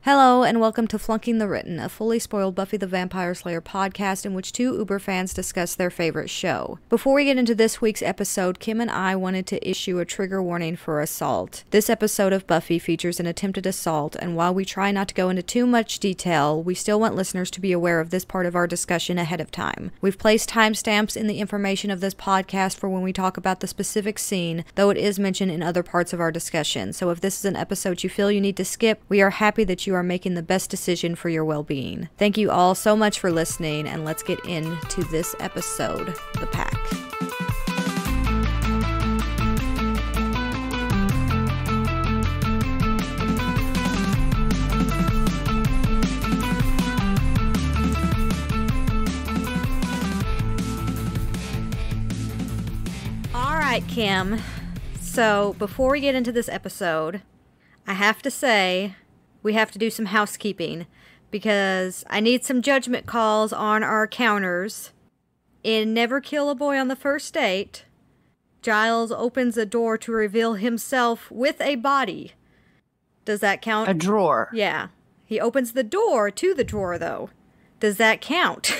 Hello, and welcome to Flunking the Written, a fully spoiled Buffy the Vampire Slayer podcast in which two Uber fans discuss their favorite show. Before we get into this week's episode, Kim and I wanted to issue a trigger warning for assault. This episode of Buffy features an attempted assault, and while we try not to go into too much detail, we still want listeners to be aware of this part of our discussion ahead of time. We've placed timestamps in the information of this podcast for when we talk about the specific scene, though it is mentioned in other parts of our discussion. So if this is an episode you feel you need to skip, we are happy that you are making the best decision for your well-being. Thank you all so much for listening, and let's get into this episode, The Pack. All right, Kim. So before we get into this episode, I have to say, we have to do some housekeeping because I need some judgment calls on our counters. In Never Kill a Boy on the First Date, Giles opens a door to reveal himself with a body. Does that count? A drawer. Yeah. He opens the door to the drawer, though. Does that count?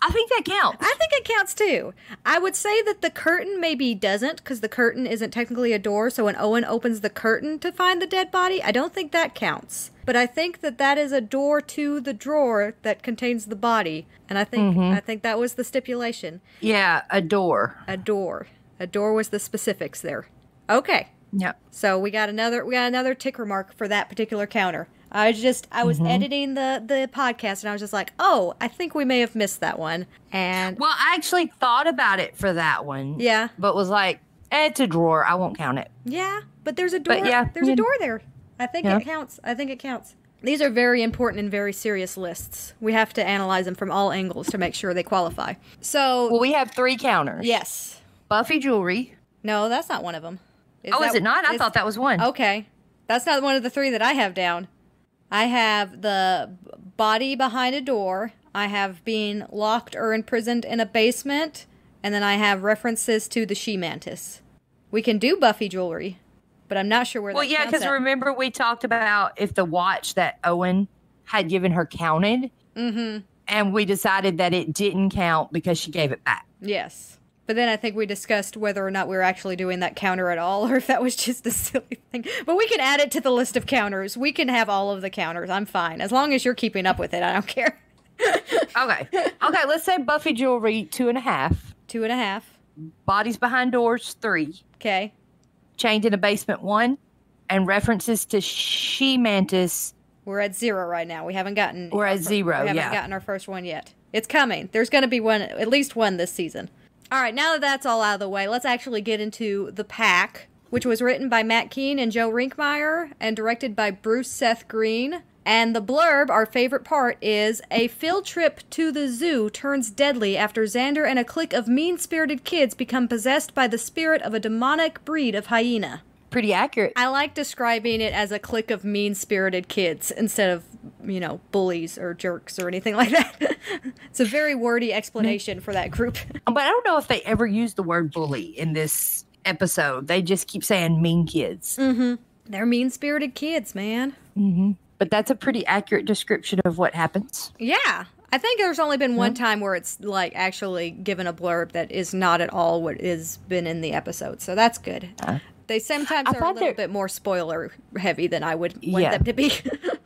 I think that counts. I think it counts too. I would say that the curtain maybe doesn't, because the curtain isn't technically a door, so when Owen opens the curtain to find the dead body, I don't think that counts. But I think that that is a door to the drawer that contains the body, and I think that was the stipulation. Yeah, a door. A door. A door was the specifics there. Okay. Yep. So we got another ticker mark for that particular counter. I was editing the podcast, and I was just like, oh, I think we may have missed that one. And well, I actually thought about it for that one. Yeah. But was like, it's a drawer. I won't count it. Yeah, but there's a door. But yeah, there's a door there. I think it counts. I think it counts. These are very important and very serious lists. We have to analyze them from all angles to make sure they qualify. So, well, we have 3 counters. Yes. Buffy jewelry. No, that's not one of them. Is it not? I thought that was one. Okay. That's not one of the 3 that I have down. I have the body behind a door. I have being locked or imprisoned in a basement. And then I have references to the she-mantis. We can do Buffy jewelry, but I'm not sure where that counts because at. remember we talked about if the watch that Owen had given her counted. Mm-hmm. And we decided that it didn't count because she gave it back. Yes. But then I think we discussed whether or not we were actually doing that counter at all, or if that was just a silly thing. But we can add it to the list of counters. We can have all of the counters. I'm fine. As long as you're keeping up with it, I don't care. Okay. Okay, let's say Buffy jewelry, 2.5. 2.5. Bodies behind doors, 3. Okay. Chained in a basement, 1. And references to she-mantis. We're at 0 right now. We haven't gotten... We're at 0, We haven't gotten our first one yet. It's coming. There's going to be one, at least one this season. All right, now that that's all out of the way, let's actually get into The Pack, which was written by Matt Keane and Joe Rinkmeyer and directed by Bruce Seth Green. And the blurb, our favorite part, is a field trip to the zoo turns deadly after Xander and a clique of mean-spirited kids become possessed by the spirit of a demonic breed of hyena. Pretty accurate. I like describing it as a clique of mean-spirited kids instead of, bullies or jerks or anything like that. It's a very wordy explanation for that group. But I don't know if they ever use the word bully in this episode. They just keep saying mean kids. Mm-hmm. They're mean-spirited kids, man. Mm-hmm. But that's a pretty accurate description of what happens. Yeah. I think there's only been one time where it's, actually given a blurb that is not at all what has been in the episode. So that's good. They sometimes are a little bit more spoiler heavy than I would want them to be.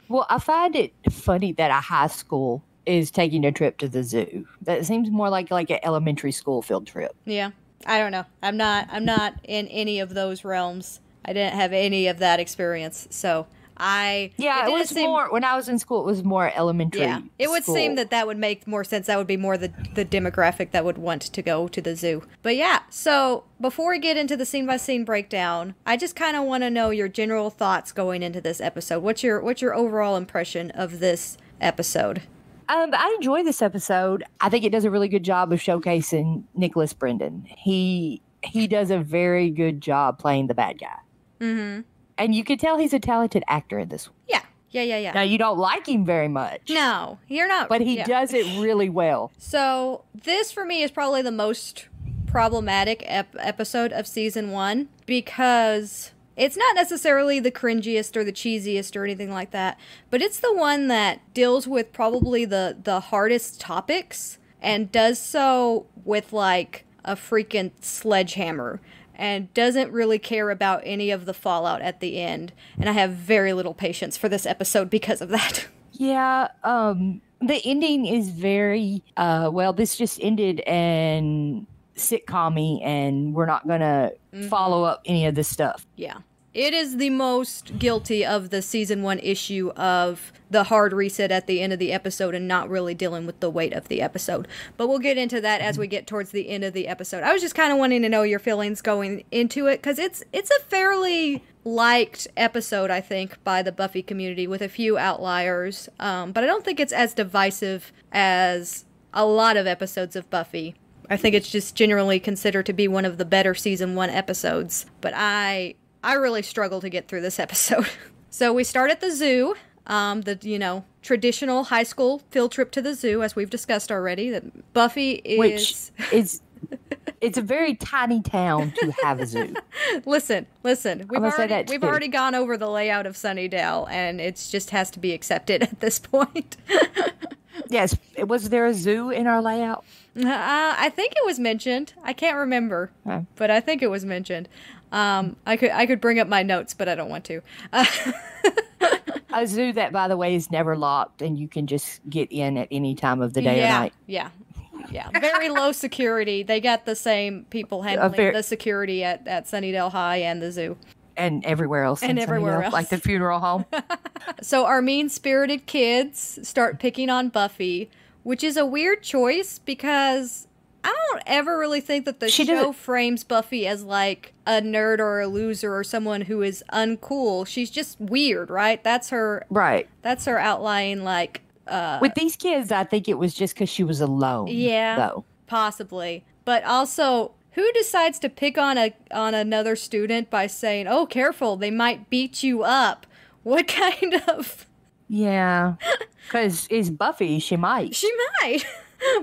Well, I find it funny that a high school is taking a trip to the zoo. That seems more like an elementary school field trip. Yeah. I don't know. I'm not in any of those realms. I didn't have any of that experience. So it was more, when I was in school, it was more elementary. Yeah, it would seem that would make more sense. That would be more the demographic that would want to go to the zoo. But yeah, so before we get into the scene-by-scene breakdown, I just kind of want to know your general thoughts going into this episode. What's your overall impression of this episode? I enjoy this episode. I think it does a really good job of showcasing Nicholas Brendan. He does a very good job playing the bad guy. Mm-hmm. And you can tell he's a talented actor in this one. Yeah. Yeah. Now, you don't like him very much. No, you're not. But he does it really well. So, this for me is probably the most problematic episode of season 1 because It's not necessarily the cringiest or the cheesiest or anything like that, but it's the one that deals with probably the hardest topics and does so with like a freaking sledgehammer and doesn't really care about any of the fallout at the end. And I have very little patience for this episode because of that. Yeah, the ending is very, well, this just ended and sitcom-y, and we're not going to follow up any of this stuff. Yeah. It is the most guilty of the season 1 issue of the hard reset at the end of the episode and not really dealing with the weight of the episode. But we'll get into that as we get towards the end of the episode. I was just kind of wanting to know your feelings going into it, because it's a fairly liked episode, I think, by the Buffy community, with a few outliers. But I don't think it's as divisive as a lot of episodes of Buffy. I think it's just generally considered to be one of the better season 1 episodes. But I really struggle to get through this episode. So we start at the zoo, the traditional high school field trip to the zoo, as we've discussed already. That Buffy is... Which is... It's a very tiny town to have a zoo. Listen. We've already gone over the layout of Sunnydale, and it just has to be accepted at this point. Yes. Was there a zoo in our layout? I think it was mentioned. I can't remember, but I think it was mentioned. I could bring up my notes, but I don't want to. A zoo that, by the way, is never locked, and you can just get in at any time of the day or night. Yeah. Very low security. They got the same people handling the security at Sunnydale High and the zoo. And everywhere else. And everywhere else. Like the funeral home. So our mean-spirited kids start picking on Buffy, which is a weird choice because I don't ever really think that the show frames Buffy as like a nerd or a loser or someone who is uncool. She's just weird, right? That's her. Right. That's her outlying like. With these kids, I think it was just because she was alone. Yeah, though. Possibly. But also, who decides to pick on another student by saying, "Oh, careful, they might beat you up"? What kind of? Yeah, because it's Buffy. She might. She might.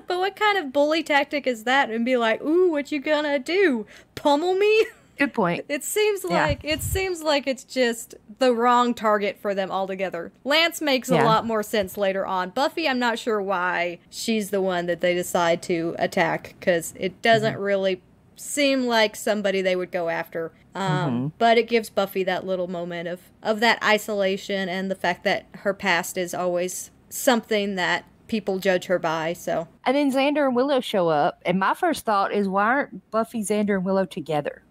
But what kind of bully tactic is that? And be like, "Ooh, what you gonna do? Pummel me?" Good point. It seems like it's just the wrong target for them altogether. Lance makes a lot more sense later on. Buffy, I'm not sure why she's the one that they decide to attack, because it doesn't really seem like somebody they would go after. But it gives Buffy that little moment of that isolation and the fact that her past is always something that people judge her by. So, and then Xander and Willow show up, and my first thought is, why aren't Buffy, Xander, and Willow together?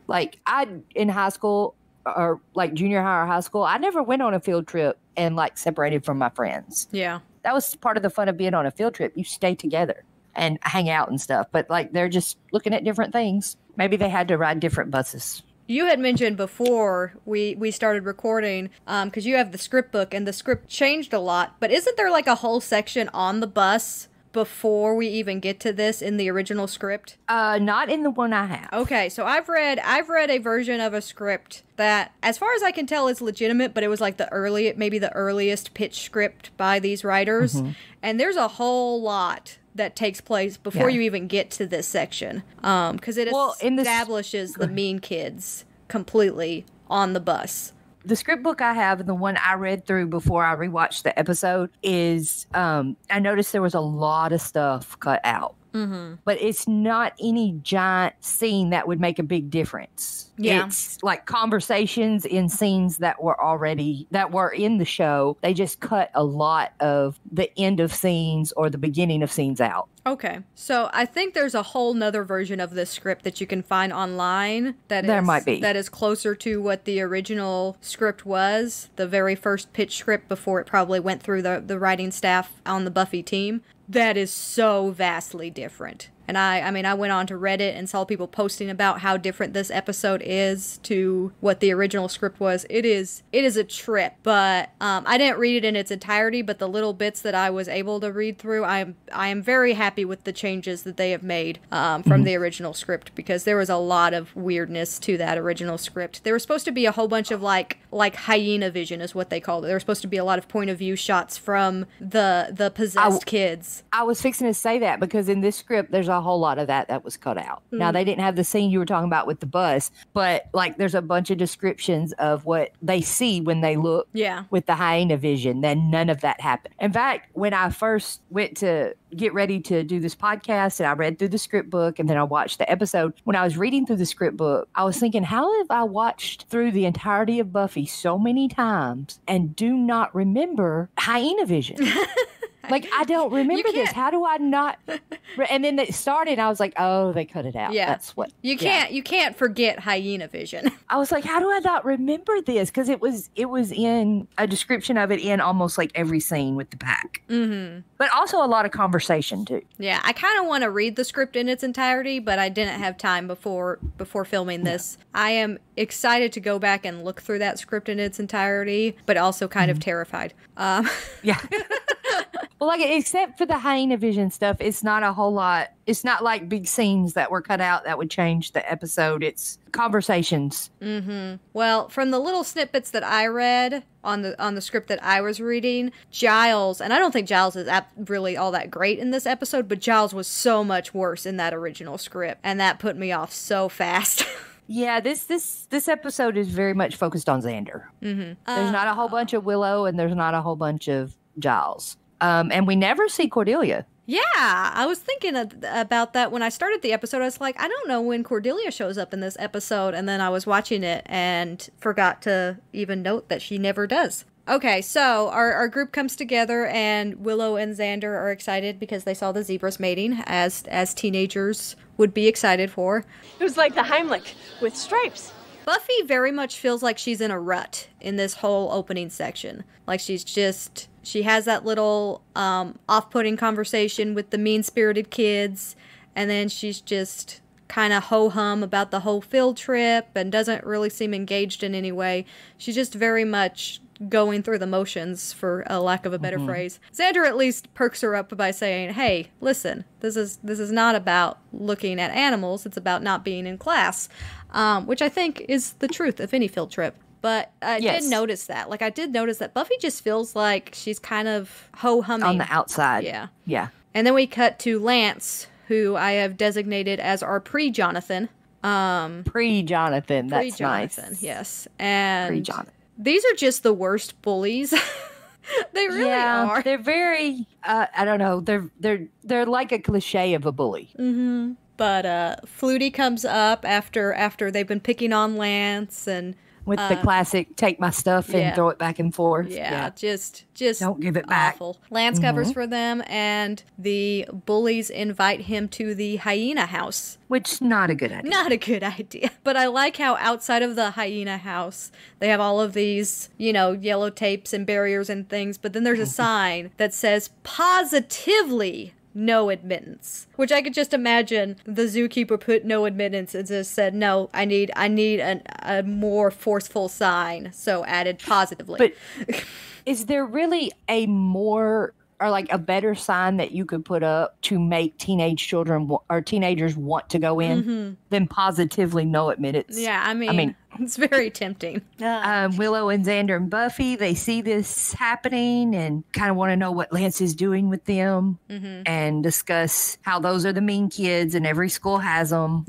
Like, in high school, or like junior high or high school, I never went on a field trip and like separated from my friends. Yeah. That was part of the fun of being on a field trip. You stay together and hang out and stuff. But like, they're just looking at different things. Maybe they had to ride different buses. You had mentioned before we started recording, because you have the script book, and the script changed a lot. But isn't there like a whole section on the bus before we even get to this in the original script? Not in the one I have. Okay, so I've read a version of a script that, as far as I can tell, is legitimate, but it was like maybe the earliest pitch script by these writers. And there's a whole lot that takes place before you even get to this section, because it establishes the mean kids completely on the bus. The script book I have, and the one I read through before I rewatched the episode, is I noticed there was a lot of stuff cut out. But it's not any giant scene that would make a big difference. Yeah. It's like conversations in scenes that were in the show. They just cut a lot of the end of scenes or the beginning of scenes out. Okay. So I think there's a whole nother version of this script that you can find online that is closer to what the original script was, the very first pitch script before it probably went through the writing staff on the Buffy team. That is so vastly different. And I mean, I went on to Reddit and saw people posting about how different this episode is to what the original script was. It is a trip, but I didn't read it in its entirety, but the little bits that I was able to read through, I am very happy with the changes that they have made from the original script, because there was a lot of weirdness to that original script. There was supposed to be a whole bunch of like hyena vision is what they called it. There was supposed to be a lot of point of view shots from the possessed kids. I was fixing to say that, because in this script there's a a whole lot of that was cut out. Now, they didn't have the scene you were talking about with the bus, but like there's a bunch of descriptions of what they see when they look with the hyena vision. Then none of that happened. In fact, when I first went to get ready to do this podcast and I read through the script book and then I watched the episode, when I was reading through the script book, I was thinking, how have I watched through the entirety of Buffy so many times and do not remember hyena vision? Like, I don't remember this. How do I not? And then it started, and I was like, oh, they cut it out. Yeah. That's what. You can't forget hyena vision. I was like, how do I not remember this? Because it was in a description of it in almost like every scene with the pack. Mm-hmm. But also a lot of conversation, too. Yeah, I kind of want to read the script in its entirety, but I didn't have time before filming this. Yeah. I am excited to go back and look through that script in its entirety, but also kind of terrified. Yeah. Well, like, except for the hyena vision stuff, it's not a whole lot. It's not like big scenes that were cut out that would change the episode. It's conversations. Mm-hmm. Well, from the little snippets that I read on the script that I was reading, Giles, and I don't think Giles is really all that great in this episode, but Giles was so much worse in that original script, and that put me off so fast. Yeah, this episode is very much focused on Xander. Mm-hmm. There's not a whole bunch of Willow, and there's not a whole bunch of Giles. And we never see Cordelia. Yeah, I was thinking about that when I started the episode. I was like, I don't know when Cordelia shows up in this episode. And then I was watching it and forgot to even note that she never does. Okay, so our group comes together and Willow and Xander are excited because they saw the zebras mating, as teenagers would be excited for. It was like the Heimlich with stripes. Buffy very much feels like she's in a rut in this whole opening section. Like she has that little off-putting conversation with the mean-spirited kids, and then she's just kind of ho-hum about the whole field trip and doesn't really seem engaged in any way. She's just very much going through the motions, for a lack of a better phrase. Xander at least perks her up by saying, hey, listen, this is not about looking at animals, it's about not being in class, which I think is the truth of any field trip. But I did notice that. Like, I did notice that Buffy just feels like she's kind of ho-humming. On the outside. Yeah. Yeah. And then we cut to Lance, who I have designated as our pre-Jonathan. Pre-Jonathan, that's pre-Jonathan, nice. Yes. And pre-Jonathan. These are just the worst bullies. They really are. They're very, I don't know, they're like a cliche of a bully. Mm-hmm. But Flutie comes up after they've been picking on Lance and... With the classic, take my stuff and throw it back and forth. Yeah. Just don't give it back. Awful. Lance covers for them, and the bullies invite him to the hyena house. Which is not a good idea. Not a good idea. But I like how outside of the hyena house, they have all of these, yellow tapes and barriers and things, but then there's a sign that says positively no admittance, which I could just imagine the zookeeper put no admittance and just said, no, I need a more forceful sign, so added positively. But is there really a more or like a better sign that you could put up to make teenage children or teenagers want to go in than positively no admittance? Yeah, I mean it's very tempting. Willow and Xander and Buffy, they see this happening and kind of want to know what Lance is doing with them and discuss how those are the mean kids and every school has them.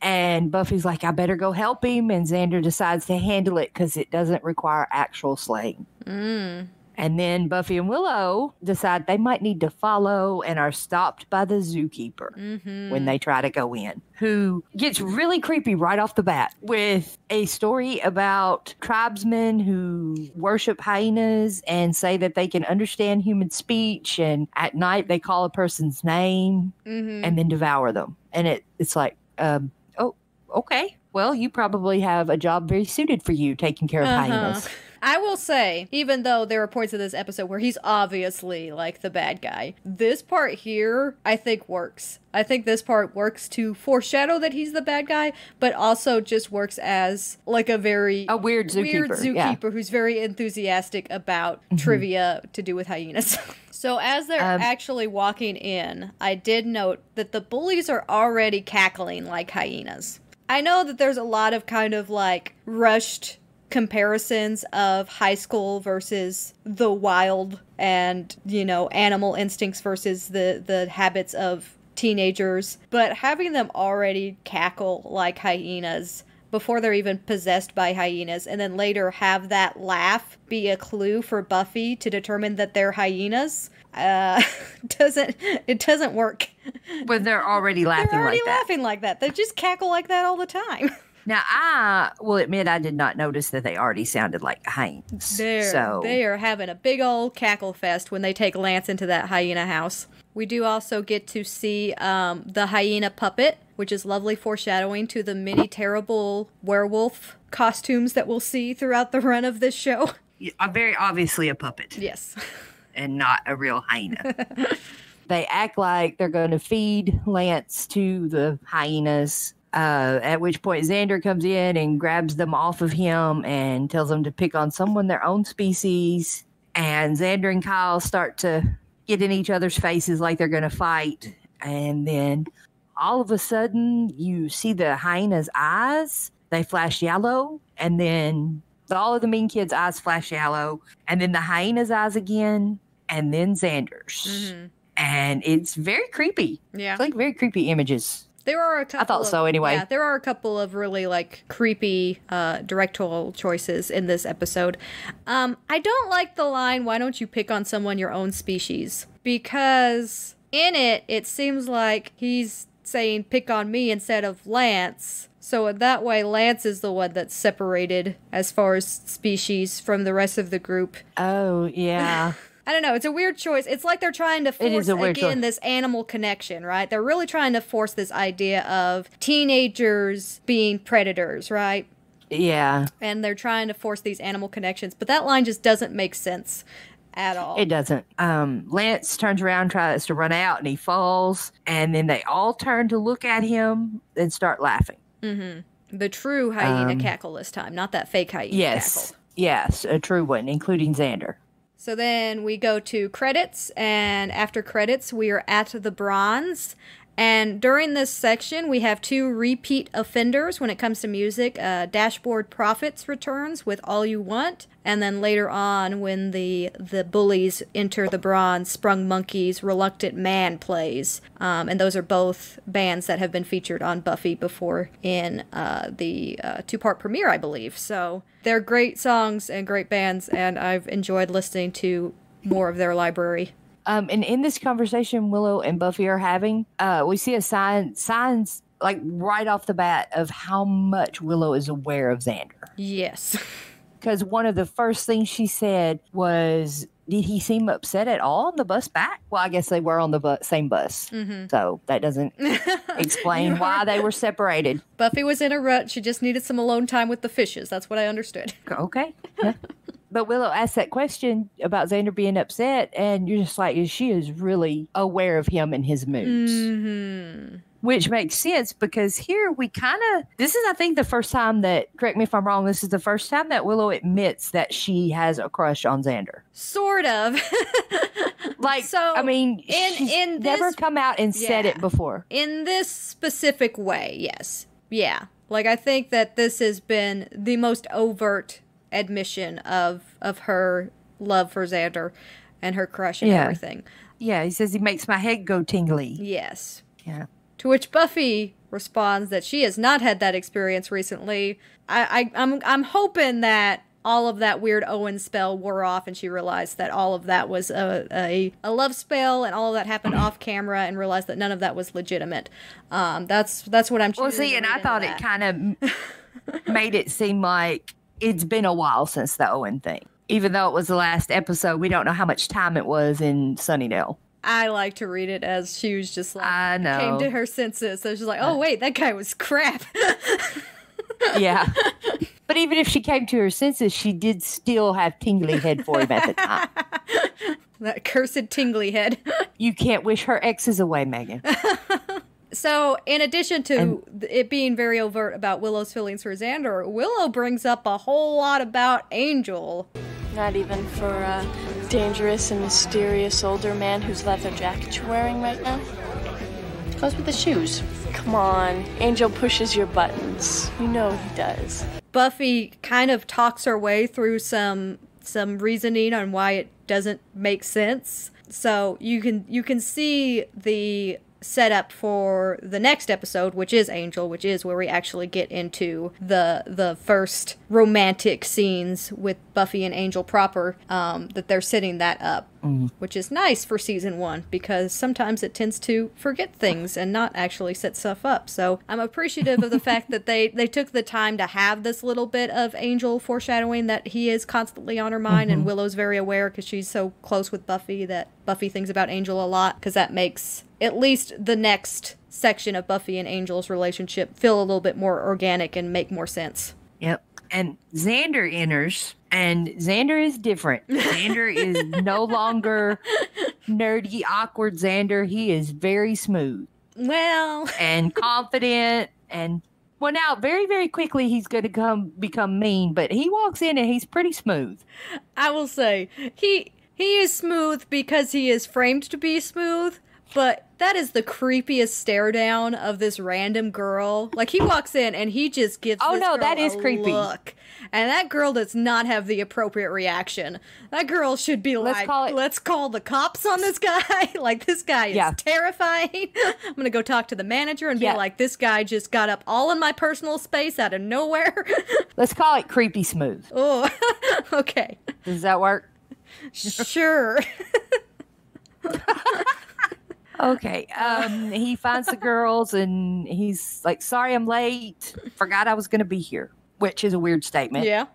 And Buffy's like, I better go help him. And Xander decides to handle it because it doesn't require actual slaying. And then Buffy and Willow decide they might need to follow and are stopped by the zookeeper when they try to go in, who gets really creepy right off the bat with a story about tribesmen who worship hyenas and say that they can understand human speech. And at night they call a person's name and then devour them. And it's like, oh, okay. Well, you probably have a job very suited for you taking care of hyenas. I will say, even though there are points of this episode where he's obviously like the bad guy, this part here, I think works. I think this part works to foreshadow that he's the bad guy, but also just works as like a weird zookeeper who's very enthusiastic about trivia to do with hyenas. So as they're actually walking in, I did note that the bullies are already cackling like hyenas. I know that there's a lot of kind of like rushed comparisons of high school versus the wild and, animal instincts versus the habits of teenagers, but having them already cackle like hyenas before they're even possessed by hyenas, and then later have that laugh be a clue for Buffy to determine that they're hyenas, doesn't work. When they're already laughing They're already like that. laughing like that. They just cackle like that all the time. Now, I will admit I did not notice that they already sounded like hyenas. They are having a big old cackle fest when they take Lance into that hyena house. We do also get to see the hyena puppet, which is lovely foreshadowing to the many terrible werewolf costumes that we'll see throughout the run of this show. Very obviously a puppet. Yes. And not a real hyena. They act like they're going to feed Lance to the hyenas, at which point Xander comes in and grabs them off of him and tells them to pick on someone their own species. And Xander and Kyle start to get in each other's faces like they're going to fight. And then all of a sudden, you see the hyena's eyes. They flash yellow. And then all of the mean kids' eyes flash yellow. And then the hyena's eyes again. And then Xander's. Mm-hmm. And it's very creepy. Yeah. It's like very creepy images. There are a couple. I thought so anyway. Yeah, there are a couple of really like creepy directorial choices in this episode. I don't like the line, "Why don't you pick on someone your own species?" Because in it seems like he's saying pick on me instead of Lance. So in that way, Lance is the one that's separated as far as species from the rest of the group. Oh, yeah. I don't know. It's a weird choice. It's like they're trying to force, again, this animal connection, right? They're really trying to force this idea of teenagers being predators, right? Yeah. And they're trying to force these animal connections. But that line just doesn't make sense at all. It doesn't. Lance turns around, tries to run out, and he falls. And then they all turn to look at him and start laughing. Mm-hmm. The true hyena cackle this time, not that fake hyena cackle. Yes, a true one, including Xander. So then we go to credits, and after credits, we are at the Bronze. And during this section, we have two repeat offenders when it comes to music. Dashboard Profits returns with All You Want. And then later on, when the bullies enter the Bronze, Sprung Monkey's Reluctant Man plays. And those are both bands that have been featured on Buffy before in the two-part premiere, I believe. So they're great songs and great bands, and I've enjoyed listening to more of their library. And in this conversation Willow and Buffy are having, we see a signs like right off the bat of how much Willow is aware of Xander. Yes. Because one of the first things she said was, did he seem upset at all on the bus back? Well, I guess they were on the same bus. Mm-hmm. So that doesn't explain why they were separated. Buffy was in a rut. She just needed some alone time with the fishes. That's what I understood. Okay. Yeah. But Willow asked that question about Xander being upset, and you're just like, she is really aware of him and his moods. Mm-hmm. Which makes sense because here we this is, I think, the first time that, correct me if I'm wrong, this is the first time that Willow admits that she has a crush on Xander. Sort of. Like, so, I mean, she's never come out and said it before. In this specific way, yes. Yeah. Like, I think that this has been the most overt admission of her love for Xander and her crush and everything. Yeah, he says he makes my head go tingly. Yes. Yeah. To which Buffy responds that she has not had that experience recently. I'm hoping that all of that weird Owen spell wore off and she realized that all of that was a love spell and all of that happened off camera and realized that none of that was legitimate. That's what I'm choosing. Well, see, and I thought it kind of made it seem like it's been a while since the Owen thing. Even though it was the last episode, we don't know how much time it was in Sunnydale. I like to read it as she was just like, I know. Came to her senses. So she's like, oh, wait, that guy was crap. Yeah. But even if she came to her senses, she did still have tingly head for him at the time. That cursed tingly head. You can't wish her exes away, Megan. So, in addition to it being very overt about Willow's feelings for Xander, Willow brings up a whole lot about Angel. Not even for a dangerous and mysterious older man whose leather jacket you're wearing right now? It goes with the shoes. Come on, Angel pushes your buttons. You know he does. Buffy kind of talks her way through some reasoning on why it doesn't make sense. So you can see the set up for the next episode, which is Angel, which is where we actually get into the first romantic scenes with Buffy and Angel proper, that they're setting that up, which is nice for season 1, because sometimes it tends to forget things and not actually set stuff up. So I'm appreciative of the fact that they took the time to have this little bit of Angel foreshadowing that he is constantly on her mind, and Willow's very aware because she's so close with Buffy that Buffy thinks about Angel a lot, because that makes at least the next section of Buffy and Angel's relationship feel a little bit more organic and make more sense. Yep. And Xander enters, and Xander is different. Xander is no longer nerdy, awkward Xander. He is very smooth. Well. And confident, and well, now very, very quickly he's going to become mean, but he walks in and he's pretty smooth. I will say, he is smooth because he is framed to be smooth, but that is the creepiest stare down of this random girl. Like, he walks in and he just gives this girl that is creepy. Look. And that girl does not have the appropriate reaction. That girl should be let's call the cops on this guy. Like, this guy is terrifying. I'm going to go talk to the manager and be like, this guy just got up all in my personal space out of nowhere. Let's call it creepy smooth. Oh, okay. Does that work? Sure. Okay. He finds the girls and he's like, sorry, I'm late. Forgot I was going to be here, which is a weird statement. Yeah.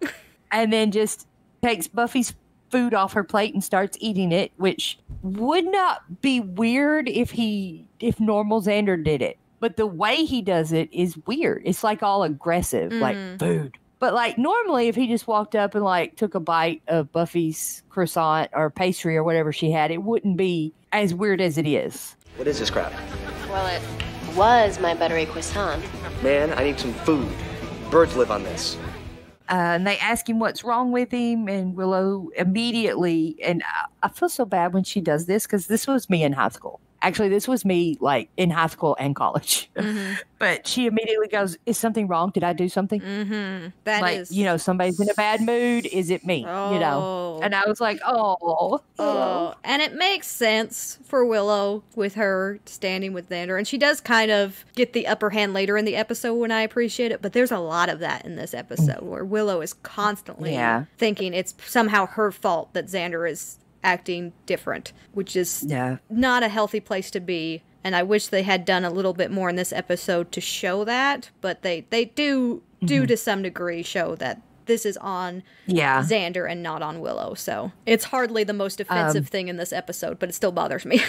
And then just takes Buffy's food off her plate and starts eating it, which would not be weird if normal Xander did it. But the way he does it is weird. It's like all aggressive, like food. But like normally if he just walked up and like took a bite of Buffy's croissant or pastry or whatever she had, it wouldn't be as weird as it is. What is this crap? Well, it was my buttery croissant. Man, I need some food. Birds live on this. And they ask him what's wrong with him, and Willow immediately, and I feel so bad when she does this because this was me in high school. Actually, this was me like in high school and college. But she immediately goes, is something wrong? Did I do something? That like, is. you know, somebody's in a bad mood. Is it me? Oh. You know? And I was like, oh. And it makes sense for Willow with her standing with Xander. And she does kind of get the upper hand later in the episode when I appreciate it. But there's a lot of that in this episode where Willow is constantly thinking it's somehow her fault that Xander is acting different, which is not a healthy place to be. And I wish they had done a little bit more in this episode to show that, but they do to some degree show that this is on Xander and not on Willow. So it's hardly the most offensive thing in this episode, but it still bothers me.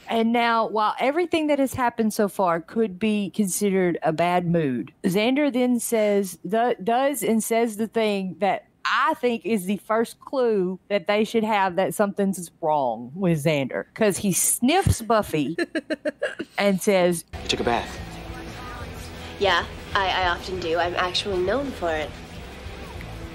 And now, while everything that has happened so far could be considered a bad mood, Xander then says the thing that I think is the first clue that they should have that something's wrong with Xander. Because he sniffs Buffy and says, You took a bath. Yeah, I often do. I'm actually known for it.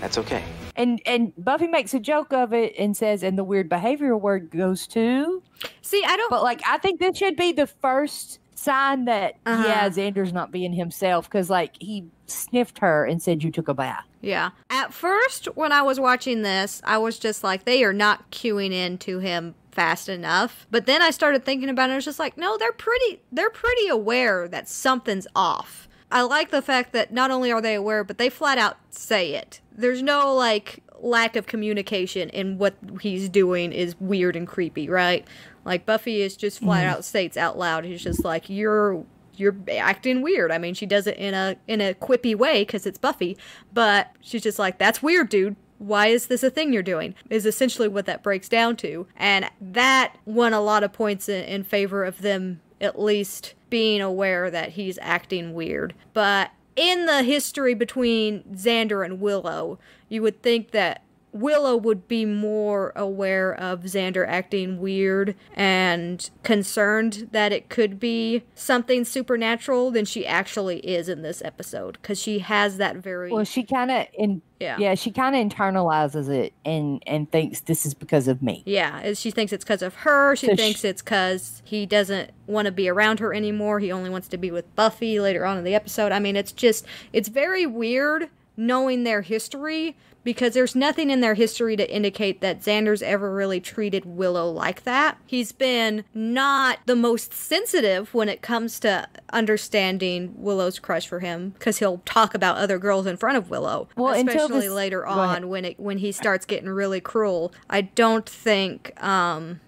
That's okay. And Buffy makes a joke of it and says, and the weird behavioral word goes to. See, I don't. But like, I think this should be the first sign that, Xander's not being himself. Because like, he sniffed her and said, you took a bath. Yeah. At first, when I was watching this, I was just like, they are not cueing into him fast enough. But then I started thinking about it, and I was just like, no, they're pretty aware that something's off. I like the fact that not only are they aware, but they flat out say it. There's no, like, lack of communication in what he's doing is weird and creepy, right? Like, Buffy is just flat out states out loud. He's just like, you're acting weird. I mean, she does it in a quippy way because it's Buffy, but she's just like, that's weird, dude. Why is this a thing you're doing? Is essentially what that breaks down to. And that won a lot of points in favor of them at least being aware that he's acting weird. But in the history between Xander and Willow, you would think that Willow would be more aware of Xander acting weird and concerned that it could be something supernatural than she actually is in this episode. Because she has that very... Well, she kind of... she kind of internalizes it and thinks this is because of me. Yeah, she thinks it's because of her. She thinks it's because he doesn't want to be around her anymore. He only wants to be with Buffy later on in the episode. I mean, it's very weird knowing their history, because there's nothing in their history to indicate that Xander's ever really treated Willow like that. He's been not the most sensitive when it comes to understanding Willow's crush for him, because he'll talk about other girls in front of Willow, especially later on when he starts getting really cruel. I don't think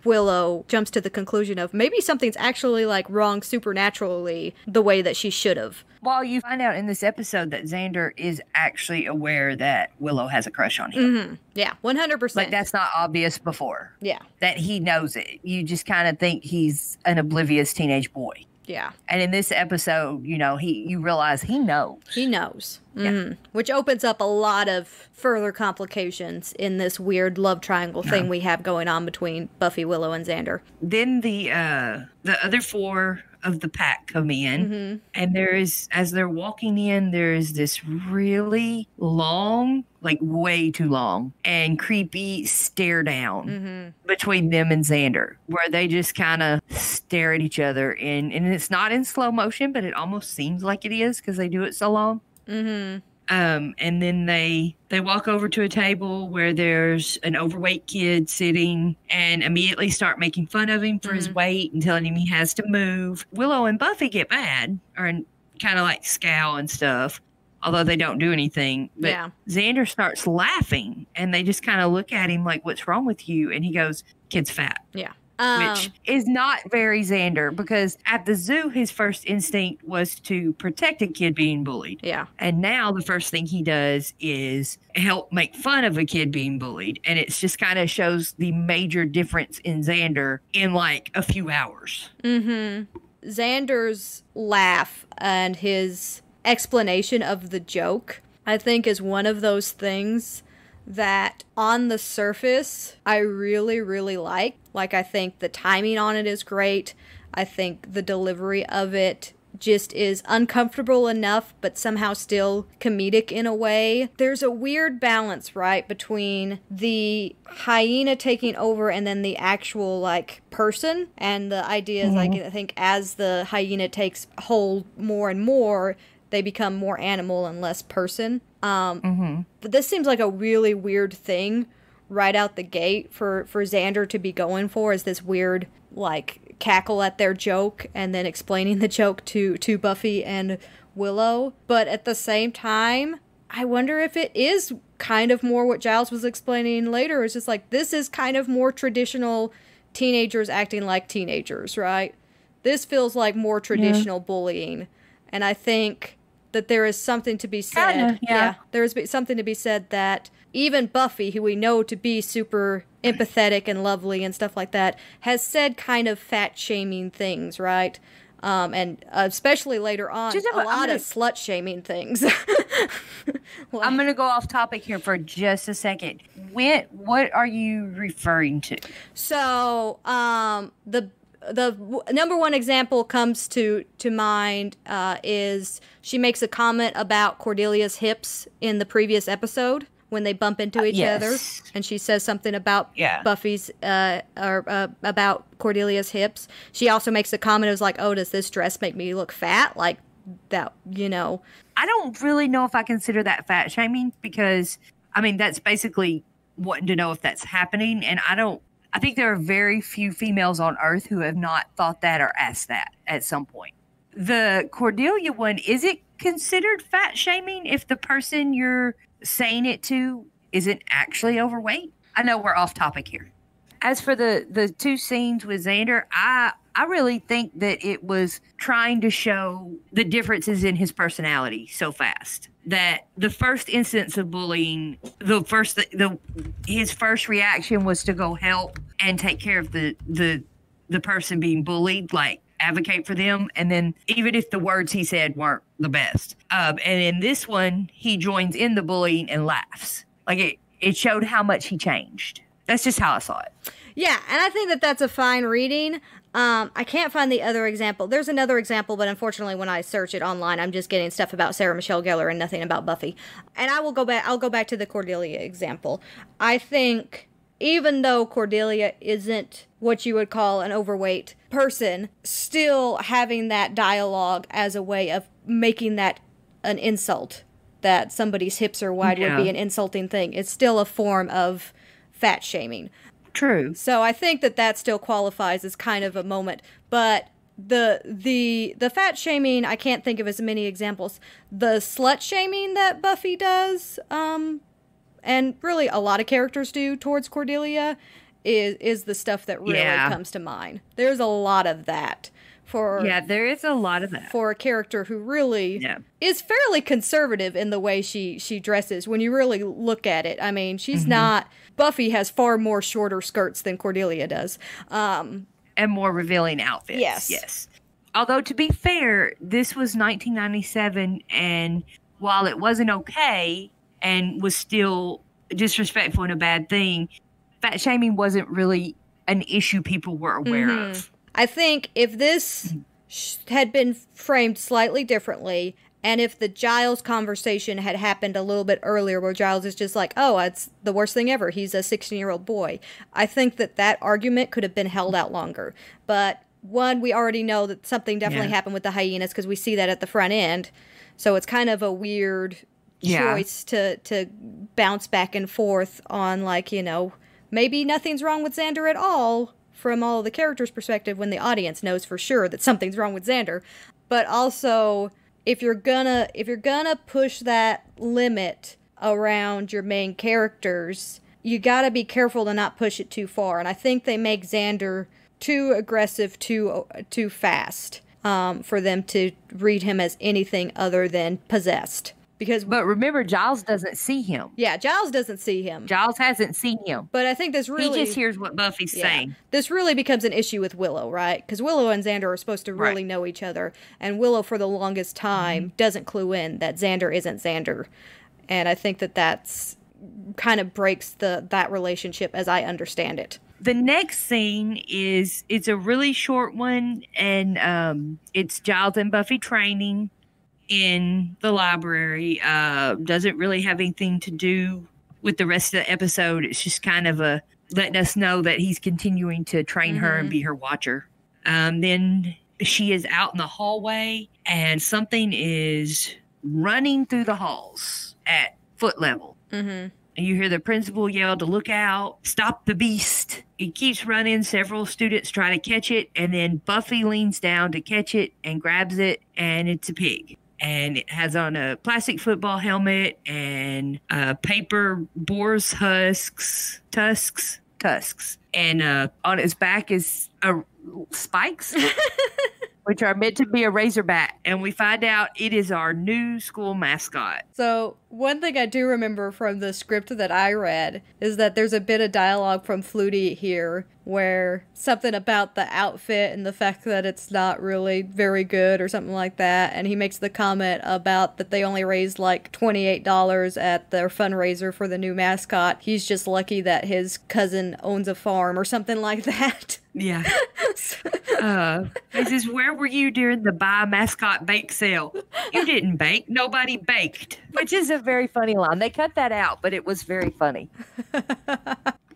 Willow jumps to the conclusion of maybe something's actually like wrong supernaturally the way that she should have. Well, you find out in this episode that Xander is actually aware that Willow has a crush on him. Mm-hmm. Yeah, 100%. Like, that's not obvious before. Yeah. That he knows it. You just kind of think he's an oblivious teenage boy. Yeah. And in this episode, you realize he knows. He knows. Mm-hmm. Yeah. Which opens up a lot of further complications in this weird love triangle thing we have going on between Buffy, Willow, and Xander. Then the other four of the pack come in, and as they're walking in, there is this really long, like way too long and creepy stare down between them and Xander, where they just kind of stare at each other, and it's not in slow motion, but it almost seems like it is because they do it so long. And then they walk over to a table where there's an overweight kid sitting and immediately start making fun of him for his weight and telling him he has to move. Willow and Buffy get mad or kind of like scowl and stuff, although they don't do anything. But Xander starts laughing and they just kind of look at him like, what's wrong with you? And he goes, kid's fat. Yeah. Which is not very Xander, because at the zoo, his first instinct was to protect a kid being bullied. Yeah. And now the first thing he does is help make fun of a kid being bullied. And it just kind of shows the major difference in Xander in like a few hours. Xander's laugh and his explanation of the joke, I think, is one of those things that on the surface I really, really like. Like, I think the timing on it is great. I think the delivery of it just is uncomfortable enough, but somehow still comedic in a way. There's a weird balance, right, between the hyena taking over and then the actual, like, person. And the idea is, like, I think as the hyena takes hold more and more, they become more animal and less person. But this seems like a really weird thing right out the gate for Xander to be going for, is this weird, like, cackle at their joke and then explaining the joke to Buffy and Willow. But at the same time, I wonder if it is kind of more what Giles was explaining later. It's just like, this is kind of more traditional teenagers acting like teenagers, right? This feels like more traditional bullying. And I think that there is something to be said. There is something to be said that even Buffy, who we know to be super empathetic and lovely and stuff like that, has said kind of fat-shaming things, right? And especially later on, a lot of slut-shaming things. I'm going to go off topic here for just a second. What are you referring to? So, the number one example comes to mind is she makes a comment about Cordelia's hips in the previous episode when they bump into each other, and she says something about Buffy's about Cordelia's hips. She also makes a comment. It was like, "Oh, does this dress make me look fat?" Like that, I don't really know if I consider that fat shaming, because I mean that's basically wanting to know if that's happening, and I think there are very few females on Earth who have not thought that or asked that at some point. The Cordelia one, is it considered fat shaming if the person you're saying it to isn't actually overweight? I know we're off topic here. As for the two scenes with Xander, I really think that it was trying to show the differences in his personality so fast. That the first instance of bullying, his first reaction was to go help and take care of the person being bullied, like advocate for them. And then even if the words he said weren't the best. And in this one, he joins in the bullying and laughs. Like it showed how much he changed. That's just how I saw it. Yeah, and I think that that's a fine reading. I can't find the other example. There's another example, but unfortunately when I search it online, I'm just getting stuff about Sarah Michelle Gellar and nothing about Buffy. And I'll go back to the Cordelia example. I think even though Cordelia isn't what you would call an overweight person, still having that dialogue as a way of making that an insult that somebody's hips are wide would be an insulting thing. It's still a form of fat shaming. True. So I think that still qualifies as kind of a moment. But the fat shaming, I can't think of as many examples. The slut shaming that Buffy does, and really a lot of characters do towards Cordelia, is the stuff that really comes to mind. There's a lot of that. There is a lot of that. For a character who really is fairly conservative in the way she dresses. When you really look at it, I mean, she's not... Buffy has far more shorter skirts than Cordelia does. And more revealing outfits. Yes. Although, to be fair, this was 1997, and while it wasn't okay and was still disrespectful and a bad thing, fat shaming wasn't really an issue people were aware of. I think if this had been framed slightly differently, and if the Giles conversation had happened a little bit earlier, where Giles is just like, oh, it's the worst thing ever, he's a 16-year-old boy, I think that argument could have been held out longer. But one, we already know that something definitely happened with the hyenas, because we see that at the front end, so it's kind of a weird choice to bounce back and forth on, like, you know, maybe nothing's wrong with Xander at all, from all of the characters' perspective, when the audience knows for sure that something's wrong with Xander. But also, if you're gonna push that limit around your main characters, you gotta be careful to not push it too far. And I think they make Xander too aggressive, too fast, for them to read him as anything other than possessed. But remember, Giles doesn't see him. Yeah, Giles doesn't see him. Giles hasn't seen him. But I think this really... He just hears what Buffy's saying. This really becomes an issue with Willow, right? Because Willow and Xander are supposed to really know each other. And Willow, for the longest time, doesn't clue in that Xander isn't Xander. And I think that's kind of breaks that relationship as I understand it. The next scene it's a really short one. And it's Giles and Buffy training in the library. Doesn't really have anything to do with the rest of the episode. It's just kind of letting us know that he's continuing to train her and be her watcher. Then she is out in the hallway, and something is running through the halls at foot level. And you hear the principal yell to look out, stop the beast. It keeps running. Several students try to catch it, and then Buffy leans down to catch it and grabs it, and it's a pig. And it has on a plastic football helmet and paper boar's tusks. And on its back is spikes, which are meant to be a razorback. And we find out it is our new school mascot. So one thing I do remember from the script that I read is that there's a bit of dialogue from Flutie here where something about the outfit and the fact that it's not really very good or something like that. And he makes the comment about that they only raised like $28 at their fundraiser for the new mascot. He's just lucky that his cousin owns a farm or something like that. Yeah. He says, where were you during the buy mascot bake sale? You didn't bake. Nobody baked. Which is a very funny line. They cut that out, but it was very funny.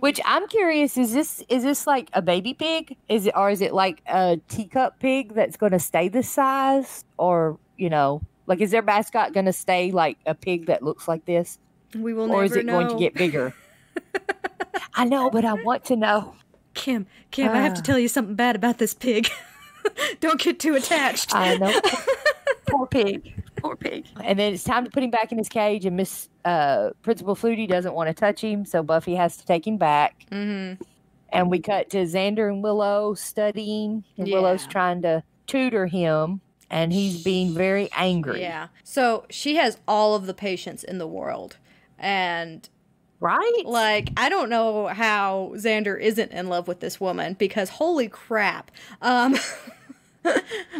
Which I'm curious, is this like a baby pig? Is it like a teacup pig that's going to stay this size? Or, you know, like, is their mascot going to stay like a pig that looks like this? We will never know. Or is it going to get bigger? I know, but I want to know. Kim, I have to tell you something bad about this pig. Don't get too attached. I know. Poor pig. And then it's time to put him back in his cage, and Miss Principal Flutie doesn't want to touch him, so Buffy has to take him back. And we cut to Xander and Willow studying, and Willow's trying to tutor him, and he's being very angry. Yeah. So she has all of the patience in the world, and... Right? Like, I don't know how Xander isn't in love with this woman, because holy crap. But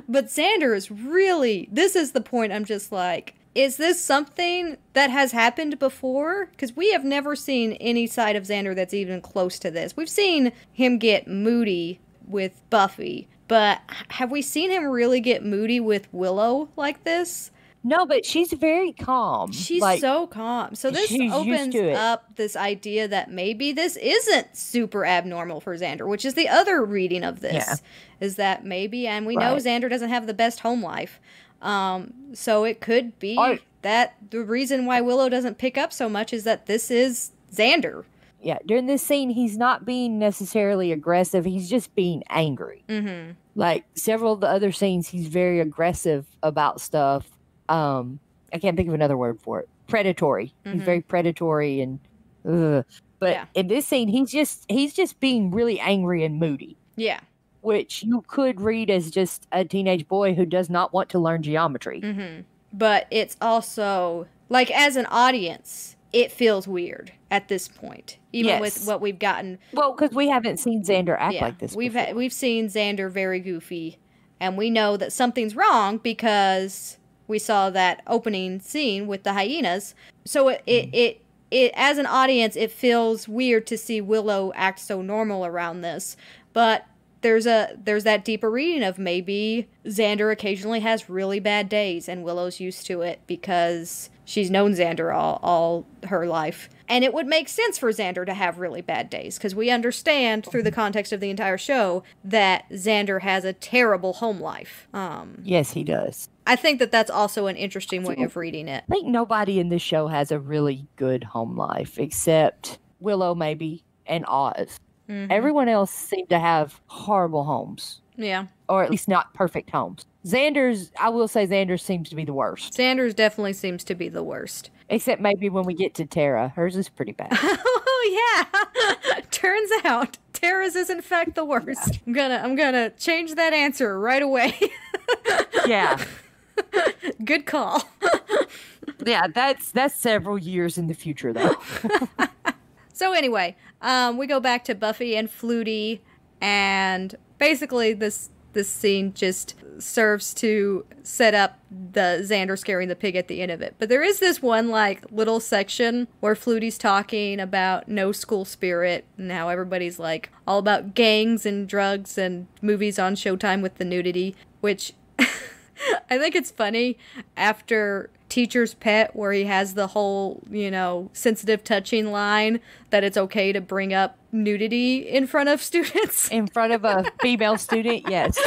Xander is really, this is the point I'm just like, is this something that has happened before? Because we have never seen any side of Xander that's even close to this. We've seen him get moody with Buffy, but have we seen him really get moody with Willow like this? No, but she's very calm. She's like, so calm. So this opens up this idea that maybe this isn't super abnormal for Xander, which is the other reading of this, is that maybe, and we know Xander doesn't have the best home life. So it could be that the reason why Willow doesn't pick up so much is that this is Xander. Yeah, during this scene, he's not being necessarily aggressive. He's just being angry. Mm-hmm. Like, several of the other scenes, he's very aggressive about stuff. I can't think of another word for it. Predatory. Mm-hmm. He's very predatory and... But in this scene, he's just being really angry and moody. Yeah. Which you could read as just a teenage boy who does not want to learn geometry. Mm-hmm. But it's also, like, as an audience, it feels weird at this point. Even with what we've gotten. Well, because we haven't seen Xander act like this before. We've seen Xander very goofy. And we know that something's wrong because we saw that opening scene with the hyenas. So it as an audience, it feels weird to see Willow act so normal around this. But there's that deeper reading of maybe Xander occasionally has really bad days and Willow's used to it because she's known Xander all her life. And it would make sense for Xander to have really bad days because we understand through the context of the entire show that Xander has a terrible home life. Yes, he does. I think that that's also an interesting way of reading it. I think nobody in this show has a really good home life except Willow maybe and Oz. Mm-hmm. Everyone else seemed to have horrible homes. Yeah. Or at least not perfect homes. I will say Xander's seems to be the worst. Xander's definitely seems to be the worst. Except maybe when we get to Tara. Hers is pretty bad. Oh, yeah. Turns out Tara's is in fact the worst. Yeah. I'm gonna change that answer right away. Yeah. Good call. Yeah, that's several years in the future, though. So anyway, we go back to Buffy and Flutie, and basically this scene just serves to set up the Xander scaring the pig at the end of it. But there is this one, like, little section where Flutie's talking about no school spirit and how everybody's, like, all about gangs and drugs and movies on Showtime with the nudity, which I think it's funny after Teacher's Pet, where he has the whole, sensitive touching line that it's okay to bring up nudity in front of students. In front of a female student, yes.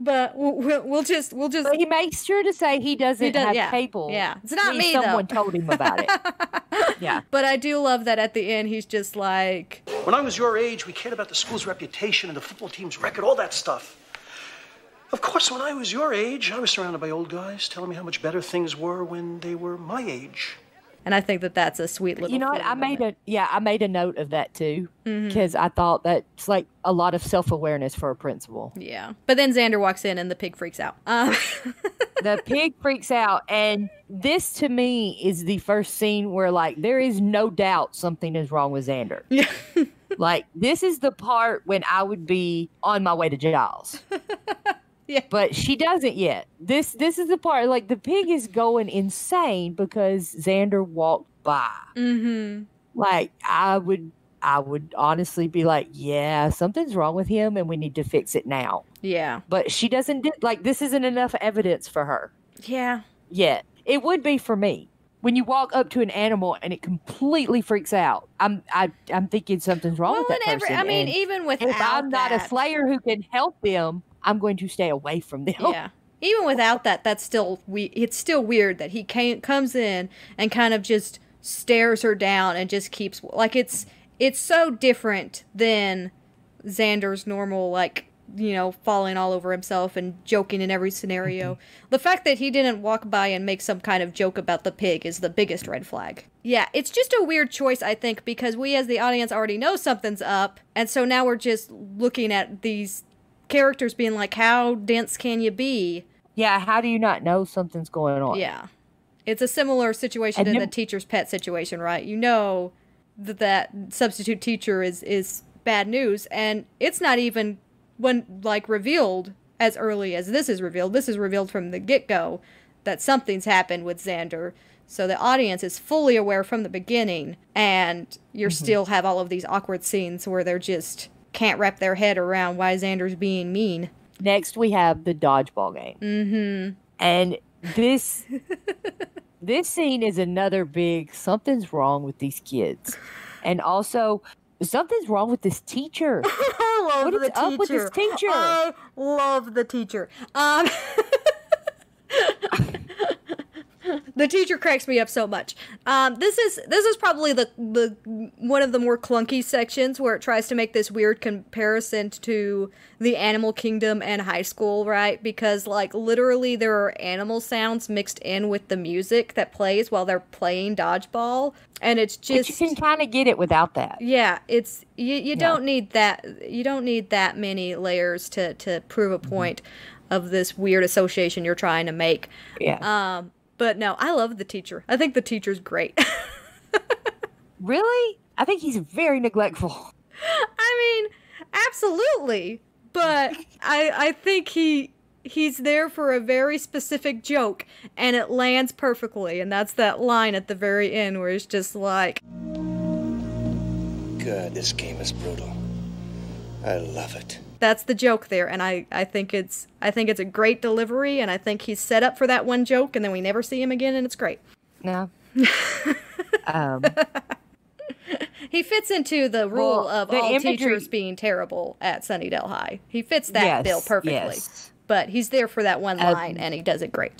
But we'll just. But he makes sure to say he doesn't have cable. Yeah, it's not me. Someone told him about it. Yeah. But I do love that at the end he's just like, when I was your age, we cared about the school's reputation and the football team's record, all that stuff. Of course, when I was your age, I was surrounded by old guys telling me how much better things were when they were my age. And I think that that's a sweet little. You know what? I made a note of that too, because I thought that's like a lot of self-awareness for a principal. Yeah, but then Xander walks in and the pig freaks out. The pig freaks out, and this to me is the first scene where like there is no doubt something is wrong with Xander. Yeah. Like this is the part when I would be on my way to Giles. Yeah. But she doesn't yet. This is the part, like, the pig is going insane because Xander walked by. Mm-hmm. Like, I would honestly be like, yeah, something's wrong with him and we need to fix it now. Yeah. But she doesn't, this isn't enough evidence for her. Yeah. Yet. It would be for me. When you walk up to an animal and it completely freaks out, I'm thinking something's wrong with that person. I mean, even without if I'm not a slayer who can help them, I'm going to stay away from them. Yeah. Even without that, it's still weird that he comes in and kind of just stares her down and just keeps, like, it's so different than Xander's normal, like, falling all over himself and joking in every scenario. The fact that he didn't walk by and make some kind of joke about the pig is the biggest red flag. Yeah, it's just a weird choice, I think, because we as the audience already know something's up, and so now we're just looking at these characters being like, how dense can you be? Yeah, how do you not know something's going on? Yeah. It's a similar situation in the Teacher's Pet situation, right? You know that substitute teacher is bad news, and it's not even revealed as early as this is revealed. This is revealed from the get-go that something's happened with Xander. So the audience is fully aware from the beginning, and you still have all of these awkward scenes where they're just can't wrap their head around why Xander's being mean. Next, we have the dodgeball game. Mm-hmm. And this scene is another big something's wrong with these kids. And also, something's wrong with this teacher. I love what is up with this teacher? I love the teacher. The teacher cracks me up so much. This is probably the one of the more clunky sections where it tries to make this weird comparison to the animal kingdom and high school, right? Because like literally there are animal sounds mixed in with the music that plays while they're playing dodgeball, and it's just but you can kind of get it without that. Yeah, it's you don't need that. You don't need that many layers to prove a point of this weird association you're trying to make. Yeah. But no, I love the teacher. I think the teacher's great. Really? I think he's very neglectful. I mean, absolutely. But I think he's there for a very specific joke, and it lands perfectly. And that's that line at the very end where it's just like, God, this game is brutal. I love it. That's the joke there, and I think it's a great delivery, and I think he's set up for that one joke, and then we never see him again, and it's great. No. He fits into the rule of the all imagery... teachers being terrible at Sunnydale High. He fits that bill perfectly. Yes. But he's there for that one line, and he does it great.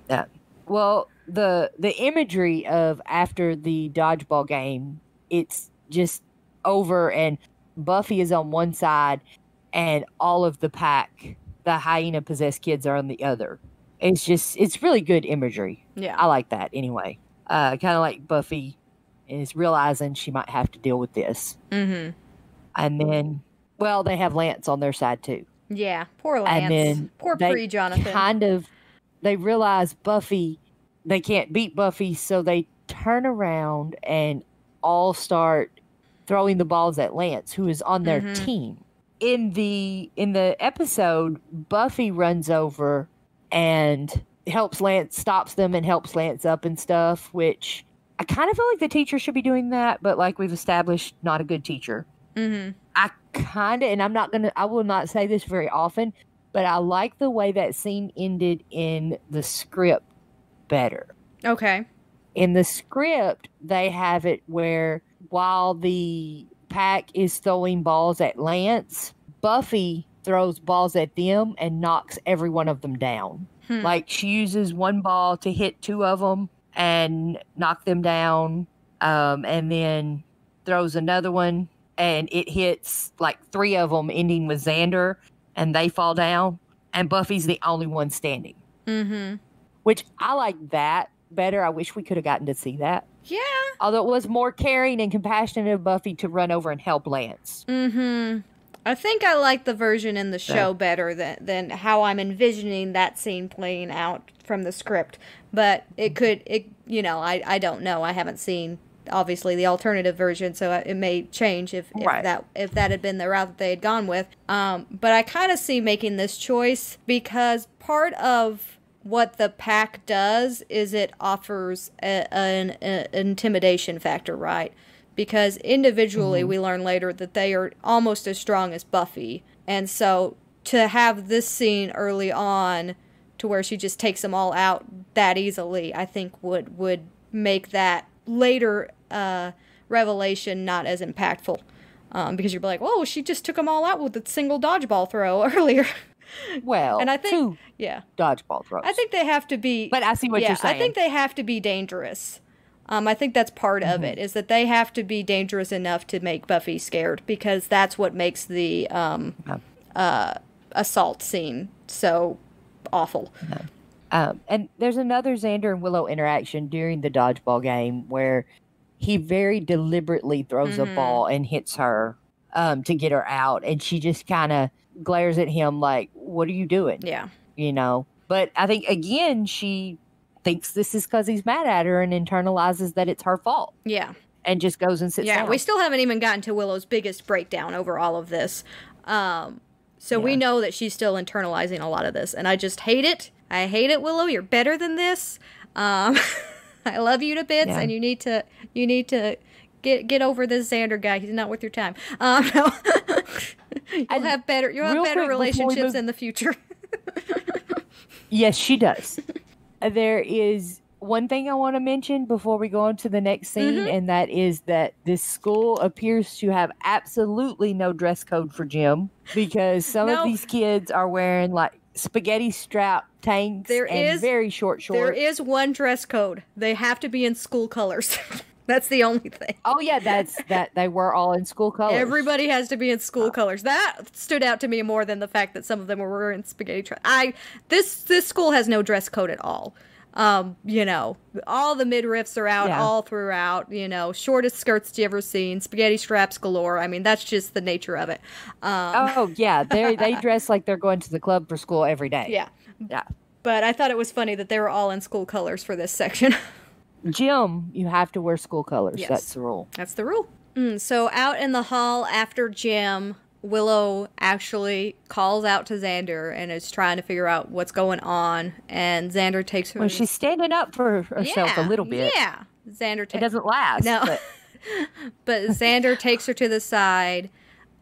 Yeah. Well, the imagery of after the dodgeball game, it's just over, and Buffy is on one side, and all of the pack, the hyena-possessed kids, are on the other. It's really good imagery. Yeah. I like that anyway. Kind of like Buffy is realizing she might have to deal with this. Mm-hmm. And then, well, they have Lance on their side too. Yeah, poor Lance. And then poor pre-Jonathan. They realize they can't beat Buffy, so they turn around and all start throwing the balls at Lance, who is on their team. In the episode, Buffy runs over and helps Lance, stops them and helps Lance up and stuff, which I kind of feel like the teacher should be doing that, but like we've established, not a good teacher. Mm-hmm. I kind of, and I will not say this very often, but I like the way that scene ended in the script better. Okay. In the script, they have it where while the pack is throwing balls at Lance, Buffy throws balls at them and knocks every one of them down. Like she uses one ball to hit two of them and knock them down, and then throws another one and it hits like three of them, ending with Xander, and they fall down, and Buffy's the only one standing. Mm-hmm. Which I like that better. I wish we could have gotten to see that. Yeah. Although it was more caring and compassionate of Buffy to run over and help Lance. Mm-hmm. I think I like the version in the show better than how I'm envisioning that scene playing out from the script. But I don't know. I haven't seen, obviously, the alternative version, so it may change if that had been the route that they had gone with. But I kind of see making this choice because part of what the pack does is it offers an intimidation factor, right? Because individually, we learn later that they are almost as strong as Buffy. And so to have this scene early on to where she just takes them all out that easily, I think would make that later revelation not as impactful. Because you'd be like, whoa, she just took them all out with a single dodgeball throw earlier. Well, and I think, two dodgeball throws. I think they have to be... But I see what you're saying. I think they have to be dangerous. I think that's part of it, is that they have to be dangerous enough to make Buffy scared, because that's what makes the assault scene so awful. And there's another Xander and Willow interaction during the dodgeball game where he very deliberately throws a ball and hits her to get her out, and she just kind of glares at him like, what are you doing? Yeah. You know? But I think, again, she thinks this is because he's mad at her and internalizes that it's her fault. Yeah. And just goes and sits down. Yeah, we still haven't even gotten to Willow's biggest breakdown over all of this. So we know that she's still internalizing a lot of this, and I just hate it. I hate it, Willow. You're better than this. I love you to bits, and you need to get over this Xander guy. He's not worth your time. No. You'll have better relationships in the future. Yes, she does. There is one thing I want to mention before we go on to the next scene, and that is that this school appears to have absolutely no dress code for gym, because some of these kids are wearing like spaghetti strap tanks and very short shorts. There is one dress code. They have to be in school colors. That's the only thing. Oh yeah, that they were all in school colors. Everybody has to be in school colors. That stood out to me more than the fact that some of them were wearing spaghetti. This school has no dress code at all. You know, all the midriffs are out all throughout. You know, shortest skirts you ever seen, spaghetti straps galore. I mean, that's just the nature of it. Oh yeah, they dress like they're going to the club for school every day. Yeah. But I thought it was funny that they were all in school colors for this section. Gym, you have to wear school colors. Yes. That's the rule. That's the rule. So out in the hall after gym, Willow actually calls out to Xander and is trying to figure out what's going on. And Xander takes her. Well, she's standing up for herself a little bit. Yeah. Xander it doesn't last. No. But Xander takes her to the side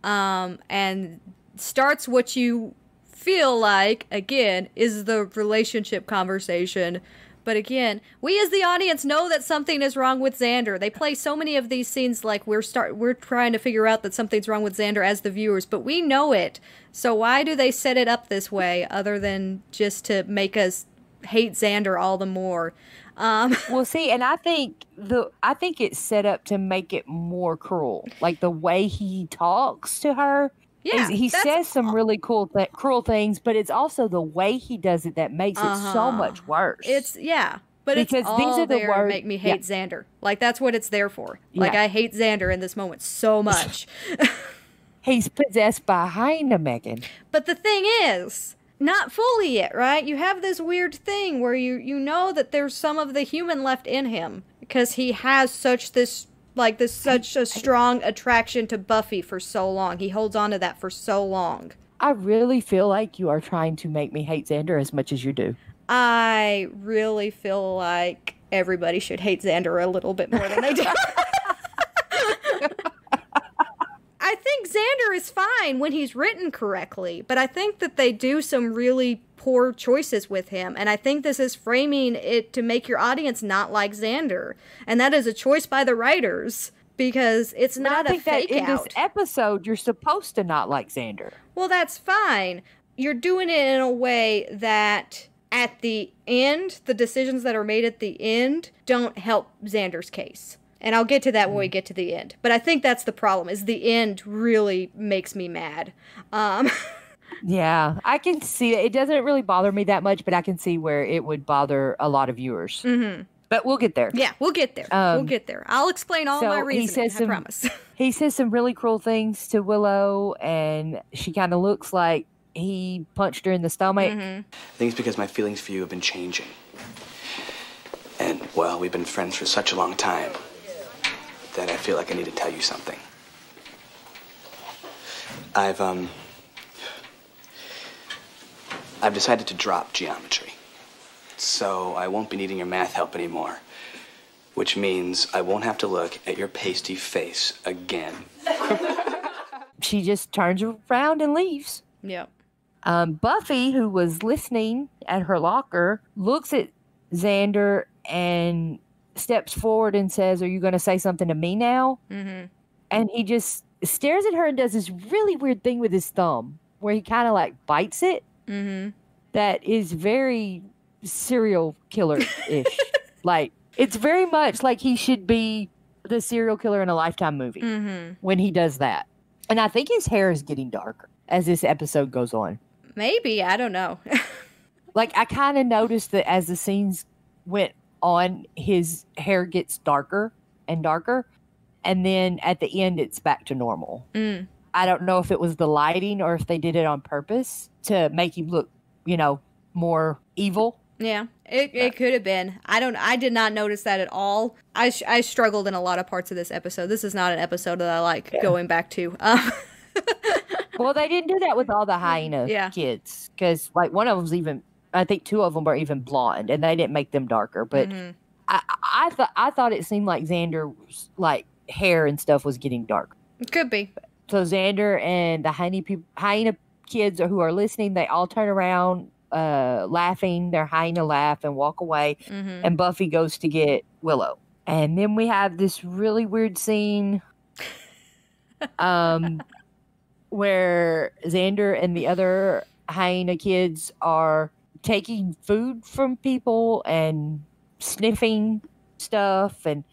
and starts what you feel like, again, is the relationship conversation. But again, we as the audience know that something is wrong with Xander. They play so many of these scenes like we're trying to figure out that something's wrong with Xander as the viewers, but we know it. So why do they set it up this way other than just to make us hate Xander all the more? Well, see, and I think it's set up to make it more cruel. Like the way he talks to her. Yeah, he says some really cruel things, but it's also the way he does it that makes it so much worse. But because it's all these are the words make me hate Xander. Like that's what it's there for. Like I hate Xander in this moment so much. He's possessed by hyena, Megan. But the thing is, not fully yet, right? You have this weird thing where you know that there's some of the human left in him because he has such a strong attraction to Buffy for so long. He holds on to that for so long. I really feel like you are trying to make me hate Xander as much as you do. I really feel like everybody should hate Xander a little bit more than they do. I think Xander is fine when he's written correctly, but I think that they do some really poor choices with him, and I think this is framing it to make your audience not like Xander, and that is a choice by the writers, because it's not a fake out. In this episode, you're supposed to not like Xander. Well, that's fine. You're doing it in a way that at the end, the decisions that are made at the end don't help Xander's case. And I'll get to that when we get to the end. But I think that's the problem, is the end really makes me mad. Yeah, I can see it. It doesn't really bother me that much, but I can see where it would bother a lot of viewers. Mm-hmm. But we'll get there. Yeah, we'll get there. We'll get there. I'll explain all my reasoning, I promise. He says some really cruel things to Willow, and she kind of looks like he punched her in the stomach. Mm-hmm. I think it's because my feelings for you have been changing. And, well, we've been friends for such a long time that I feel like I need to tell you something. I've decided to drop geometry. So I won't be needing your math help anymore. Which means I won't have to look at your pasty face again. She just turns around and leaves. Yep. Buffy, who was listening at her locker, looks at Xander and steps forward and says, "Are you going to say something to me now?" Mm-hmm. And he just stares at her and does this really weird thing with his thumb where he kind of like bites it. Mm-hmm. That is very serial killer-ish. Like, it's very much like he should be the serial killer in a Lifetime movie when he does that. And I think his hair is getting darker as this episode goes on. Maybe. I don't know. Like, I kind of noticed that as the scenes went on, his hair gets darker and darker. And then at the end, it's back to normal. Mm. I don't know if it was the lighting or if they did it on purpose to make him look, more evil. Yeah, it could have been. I did not notice that at all. I struggled in a lot of parts of this episode. This is not an episode that I like going back to. Well, they didn't do that with all the hyena kids. Because, one of them's even, I think two of them are even blonde, and they didn't make them darker. But I thought it seemed like Xander's, hair and stuff was getting dark. It could be. So Xander and the hyena kids who are listening, they all turn around laughing, their hyena laugh and walk away. Mm-hmm. And Buffy goes to get Willow. And then we have this really weird scene where Xander and the other hyena kids are taking food from people and sniffing stuff. And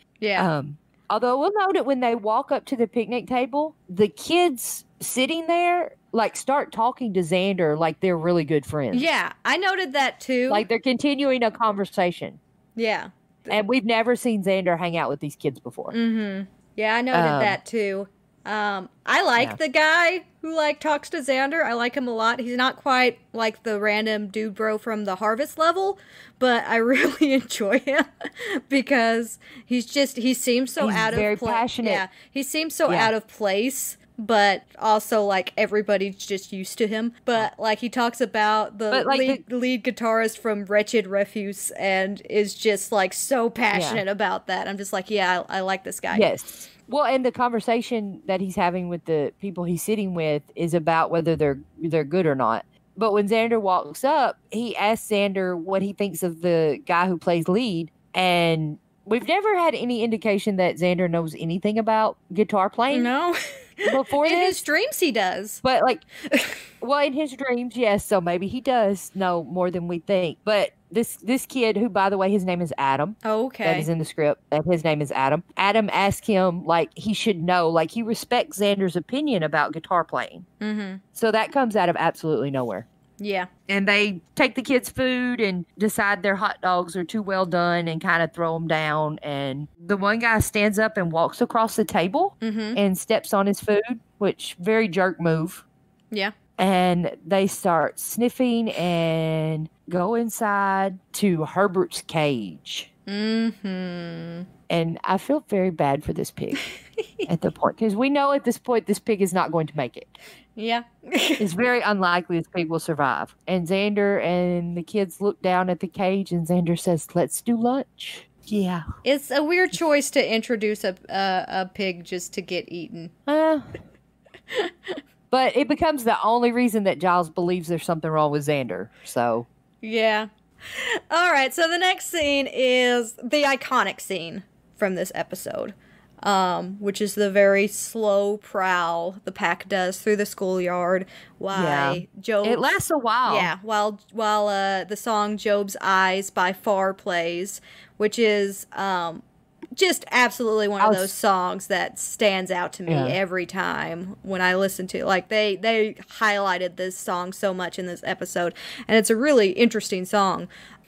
although we'll note that when they walk up to the picnic table, the kids sitting there like start talking to Xander like they're really good friends. Yeah, I noted that too. Like they're continuing a conversation. Yeah. And we've never seen Xander hang out with these kids before. Mm-hmm. Yeah, I noted that too. I like the guy who like talks to Xander. I like him a lot. He's not quite like the random dude bro from the Harvest level, but I really enjoy him because he seems so out of place. Very passionate. Yeah, he seems so out of place, but also like everybody's just used to him. But like he talks about the lead guitarist from Wretched Refuse and is just like so passionate about that. I'm just like, I like this guy. Yes. Well, and the conversation that he's having with the people he's sitting with is about whether they're good or not. But when Xander walks up, he asks Xander what he thinks of the guy who plays lead. And we've never had any indication that Xander knows anything about guitar playing. No. Before in his dreams, he does. But like, well, in his dreams, yes. So maybe he does know more than we think. But this kid, who, by the way, his name is Adam. Oh, okay. That is in the script. That his name is Adam. Adam asked him, like, he should know, like, he respects Xander's opinion about guitar playing. Mm-hmm. So that comes out of absolutely nowhere. Yeah. And they take the kids' food and decide their hot dogs are too well done and kind of throw them down. And the one guy stands up and walks across the table and steps on his food, which very jerk move. Yeah. And they start sniffing and go inside to Herbert's cage. Mm-hmm. And I feel very bad for this pig at the point, because we know at this point this pig is not going to make it. Yeah. It's very unlikely this pig will survive. And Xander and the kids look down at the cage, and Xander says, "Let's do lunch." Yeah. It's a weird choice to introduce a pig just to get eaten. But it becomes the only reason that Giles believes there's something wrong with Xander. So. Yeah. All right. So the next scene is the iconic scene from this episode. Which is the very slow prowl the pack does through the schoolyard while Job... It lasts a while. Yeah, while the song Job's Eyes by Far plays, which is just absolutely one of those songs that stands out to me every time when I listen to it. Like, they highlighted this song so much in this episode, and it's a really interesting song.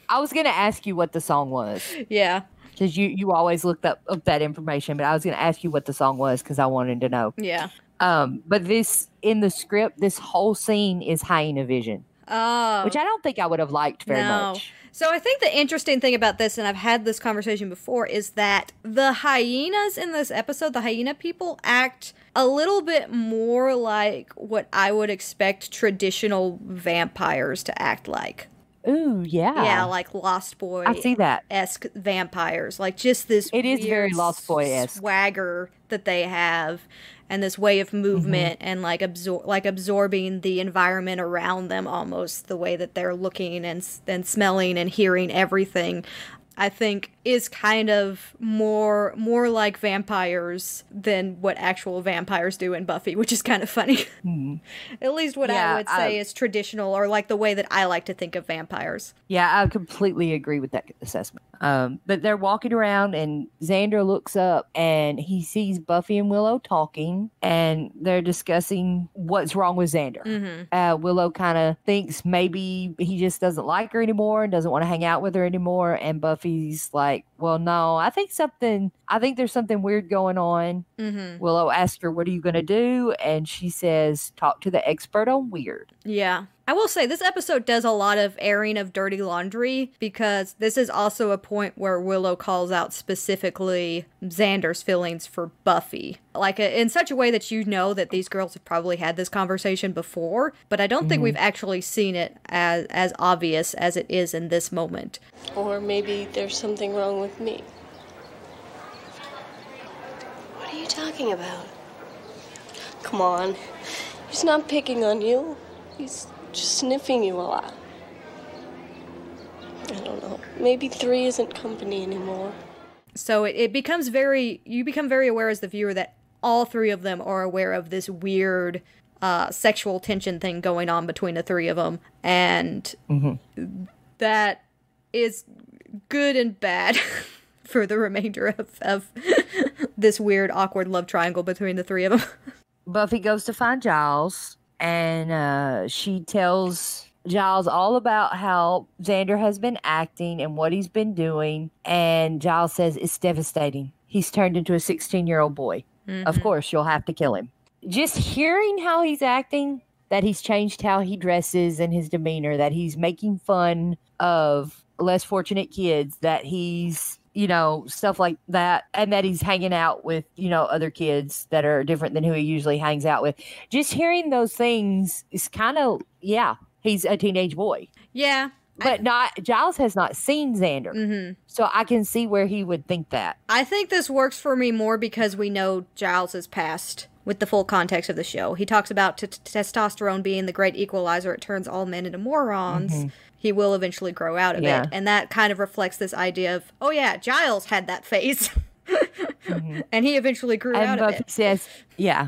I was going to ask you what the song was. Yeah. Because you always looked up that information, but I was going to ask you what the song was because I wanted to know. Yeah. But this, in the script, this whole scene is hyena vision. Oh. Which I don't think I would have liked very much. So I think the interesting thing about this, and I've had this conversation before, is that the hyenas in this episode, the hyena people, act a little bit more like what I would expect traditional vampires to act like. Ooh, yeah. Yeah, like Lost Boy. I see that. Esque vampires. Like just this it is very Lost Boy-esque swagger that they have, and this way of movement and like absorbing the environment around them, almost the way that they're looking and smelling and hearing everything. I think is kind of more like vampires than what actual vampires do in Buffy, which is kind of funny. At least what I would say is traditional, or like the way that I like to think of vampires. Yeah, I completely agree with that assessment. But they're walking around, and Xander looks up and he sees Buffy and Willow talking, and they're discussing what's wrong with Xander. Willow kind of thinks maybe he just doesn't like her anymore and doesn't want to hang out with her anymore, and Buffy's like, well, no, I think there's something weird going on. Willow asks her, what are you going to do? And she says, talk to the expert on weird. Yeah. I will say this episode does a lot of airing of dirty laundry, because this is also a point where Willow calls out specifically Xander's feelings for Buffy. Like in such a way that you know that these girls have probably had this conversation before, but I don't think we've actually seen it as obvious as it is in this moment. Or maybe there's something wrong with me. What are you talking about? Come on. He's not picking on you. He's just sniffing you a lot. I don't know. Maybe 3 isn't company anymore. So you become very aware as the viewer that all 3 of them are aware of this weird sexual tension thing going on between the three of them. And that is good and bad for the remainder of this weird, awkward love triangle between the three of them. Buffy goes to find Giles, and she tells Giles all about how Xander has been acting and what he's been doing. And Giles says it's devastating. He's turned into a 16-year-old boy. Of course, you'll have to kill him. Just hearing how he's acting, that he's changed how he dresses and his demeanor, that he's making fun of less fortunate kids, that he's, you know, stuff like that, and that he's hanging out with, you know, other kids that are different than who he usually hangs out with. Just hearing those things is kind of, yeah, he's a teenage boy. Yeah. But Giles has not seen Xander. So I can see where he would think that. I think this works for me more because we know Giles' past with the full context of the show. He talks about testosterone being the great equalizer. It turns all men into morons. He will eventually grow out of it. And that kind of reflects this idea of, oh yeah, Giles had that phase. And he eventually grew out of it.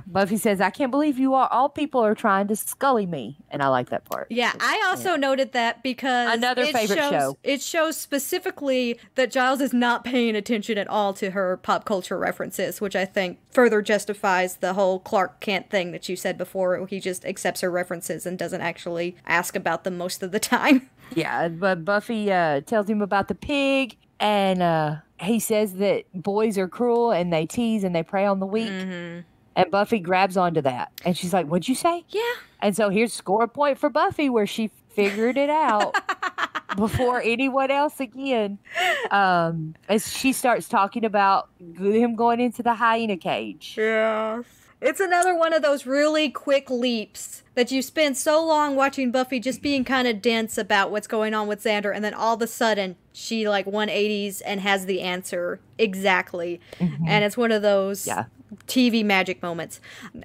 Buffy says, I can't believe all people are trying to scully me. And I like that part. Yeah, I also noted that because another favorite show. It shows specifically that Giles is not paying attention at all to her pop culture references, which I think further justifies the whole Clark Kent thing that you said before. He just accepts her references and doesn't actually ask about them most of the time. Yeah, but Buffy tells him about the pig, and he says that boys are cruel and they tease and they prey on the weak. And Buffy grabs onto that. And she's like, what'd you say? Yeah. And so here's score a point for Buffy where she figured it out before anyone else again. As she starts talking about him going into the hyena cage. Yeah. It's another one of those really quick leaps that you spend so long watching Buffy just being kind of dense about what's going on with Xander, and then all of a sudden she like 180s and has the answer exactly. And it's one of those TV magic moments.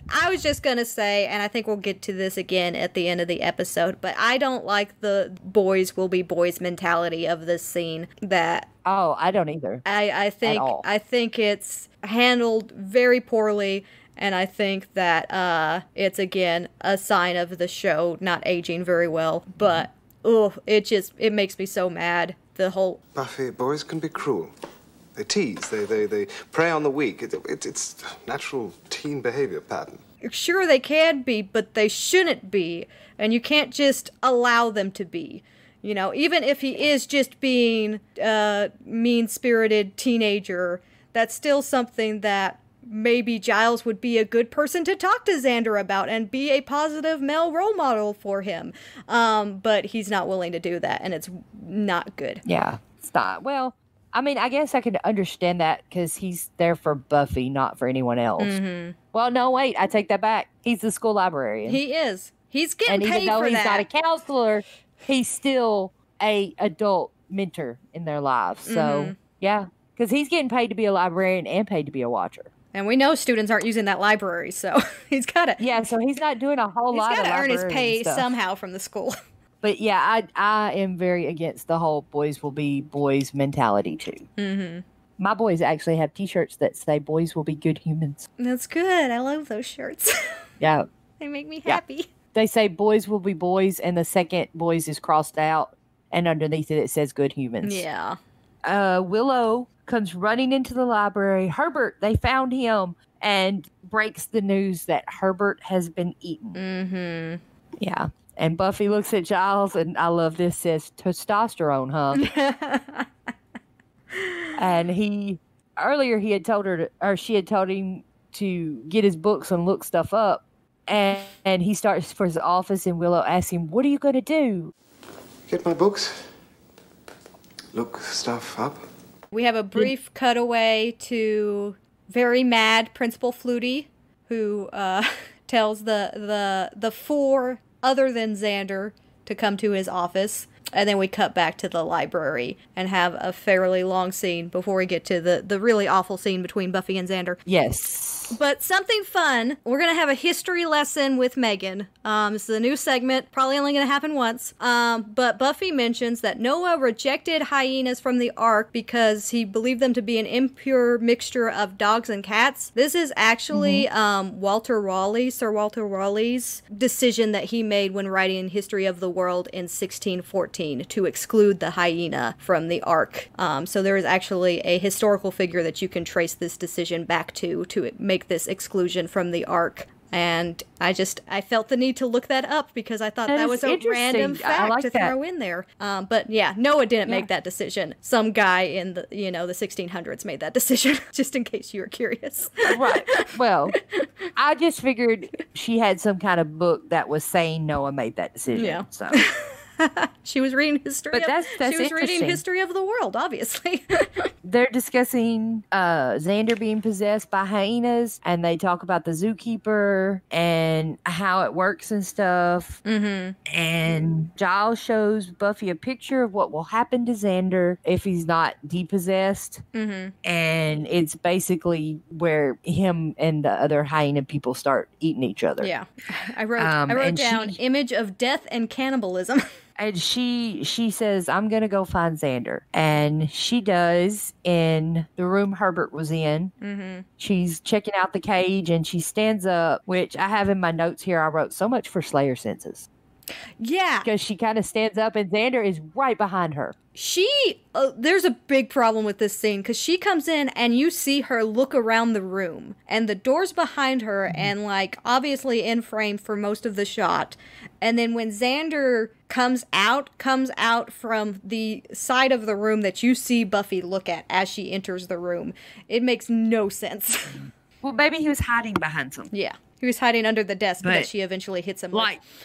I was just going to say, and I think we'll get to this again at the end of the episode, but I don't like the boys will be boys mentality of this scene. That I don't either. I think it's handled very poorly. And I think that it's, again, a sign of the show not aging very well. But, it makes me so mad. The whole... Buffy, boys can be cruel. They tease. They prey on the weak. It's natural teen behavior pattern. Sure, they can be, but they shouldn't be. And you can't just allow them to be. You know, even if he is just being a mean-spirited teenager, that's still something that maybe Giles would be a good person to talk to Xander about and be a positive male role model for him. But he's not willing to do that, and it's not good. Yeah, it's not. Well, I mean, I guess I could understand that because he's there for Buffy, not for anyone else. Well, no, wait, I take that back. He's the school librarian. He is. He's getting paid for that. And even though he's not a counselor, he's still a adult mentor in their lives. So, yeah, because he's getting paid to be a librarian and paid to be a watcher. And we know students aren't using that library, so he's got to... Yeah, so he's not doing a whole lot of He's got to earn his pay stuff somehow from the school. But yeah, I am very against the whole boys will be boys mentality too. My boys actually have T-shirts that say boys will be good humans. That's good. I love those shirts. Yeah. They make me happy. They say boys will be boys, and the second boys is crossed out, and underneath it says good humans. Yeah. Willow comes running into the library. Herbert, they found him, and breaks the news that Herbert has been eaten. Yeah. And Buffy looks at Giles, and I love this, says, testosterone, huh? And earlier he had told her, or she had told him to get his books and look stuff up. And he starts for his office, and Willow asks him, what are you going to do? Get my books. Look stuff up. We have a brief cutaway to very mad Principal Flutie, who tells the four other than Xander to come to his office. And then we cut back to the library and have a fairly long scene before we get to the really awful scene between Buffy and Xander. Yes. But something fun. We're going to have a history lesson with Megan. This is a new segment, probably only going to happen once. But Buffy mentions that Noah rejected hyenas from the Ark because he believed them to be an impure mixture of dogs and cats. This is actually Sir Walter Raleigh's decision that he made when writing History of the World in 1614 to exclude the hyena from the Ark. So there is actually a historical figure that you can trace this decision back to make this exclusion from the Ark. And I felt the need to look that up because I thought that was a random fact to throw in there. But yeah, Noah didn't make that decision. Some guy in the 1600s made that decision, just in case you were curious. Right. Well, I just figured she had some kind of book that was saying Noah made that decision. Yeah. So. She was reading history. But that's she was reading History of the World, obviously. They're discussing Xander being possessed by hyenas, and they talk about the zookeeper and how it works and stuff. Mm-hmm. And Giles shows Buffy a picture of what will happen to Xander if he's not depossessed. Mm-hmm. And it's basically where him and the other hyena people start eating each other. Yeah. I wrote down image of death and cannibalism. And she says, I'm going to go find Xander. And she does in the room Herbert was in. Mm-hmm. She's checking out the cage and she stands up, which I have in my notes here. I wrote so much for Slayer senses. Yeah. Because she kind of stands up and Xander is right behind her. There's a big problem with this scene because she comes in and you see her look around the room and the door's behind her and obviously in frame for most of the shot. And then when Xander comes out from the side of the room that you see Buffy look at as she enters the room, it makes no sense. Well, maybe he was hiding behind something. Yeah. He was hiding under the desk, but she eventually hits him.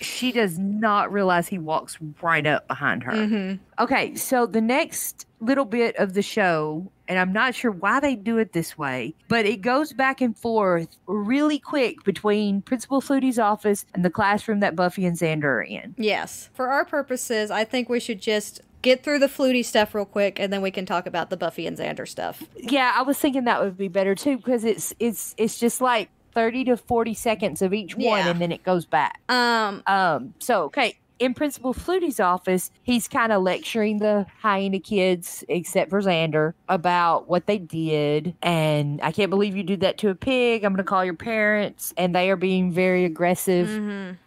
She does not realize he walks right up behind her. Mm-hmm. Okay, so the next little bit of the show, and I'm not sure why they do it this way, but it goes back and forth really quick between Principal Flutie's office and the classroom that Buffy and Xander are in. Yes. For our purposes, I think we should just get through the Flutie stuff real quick, and then we can talk about the Buffy and Xander stuff. Yeah, I was thinking that would be better too, because it's just like 30 to 40 seconds of each one, and then it goes back. Okay. In Principal Flutie's office, he's kind of lecturing the hyena kids, except for Xander, about what they did. And I can't believe you did that to a pig. I'm going to call your parents. And they are being very aggressive,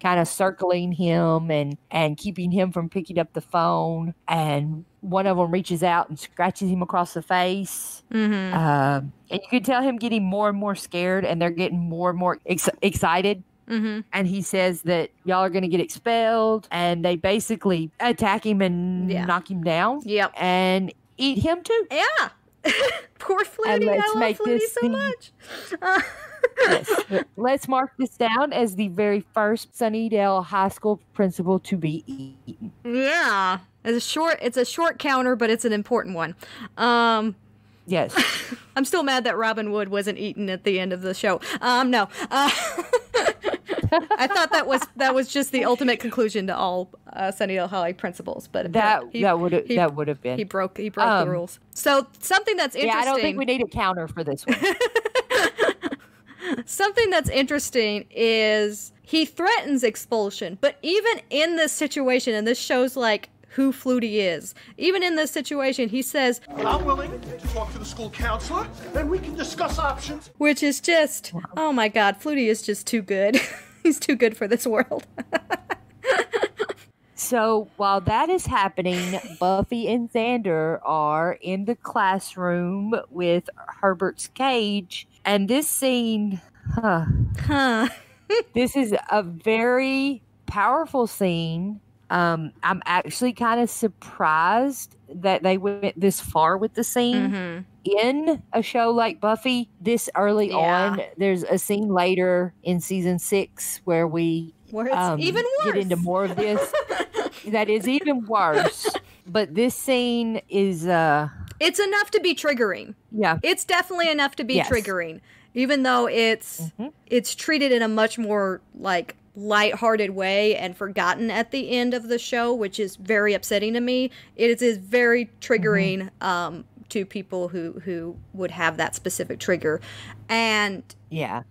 kind of circling him and keeping him from picking up the phone. And one of them reaches out and scratches him across the face. Mm-hmm. And you can tell him getting more and more scared, and they're getting more and more excited. Mm-hmm. And he says that y'all are going to get expelled, and they basically attack him and knock him down. Yep. And eat him too. Yeah. Poor Flutie. I love Flutie so much. Yes. Let's mark this down as the very first Sunnydale High School principal to be eaten. Yeah. It's a short counter, but it's an important one. Yes. I'm still mad that Robin Wood wasn't eaten at the end of the show. No. I thought that was just the ultimate conclusion to all Sunnydale High principals, but that would have been. He broke the rules. So something that's interesting. Yeah, I don't think we need a counter for this one. Something that's interesting is he threatens expulsion, but even in this situation, and this shows who Flutie is. Even in this situation, he says, I'm willing to talk to the school counselor, and we can discuss options. Which is just, oh my God, Flutie is just too good. He's too good for this world. So while that is happening, Buffy and Xander are in the classroom with Herbert's cage. And this scene, this is a very powerful scene. I'm actually kind of surprised that they went this far with the scene. Mm-hmm. In a show like Buffy, this early on. There's a scene later in season 6 where it's even worse. Get into more of this. That is even worse. But this scene is... it's enough to be triggering. Yeah. It's definitely enough to be triggering. Even though it's treated in a much more lighthearted way and forgotten at the end of the show, which is very upsetting to me. It is very triggering to people who would have that specific trigger. And yeah.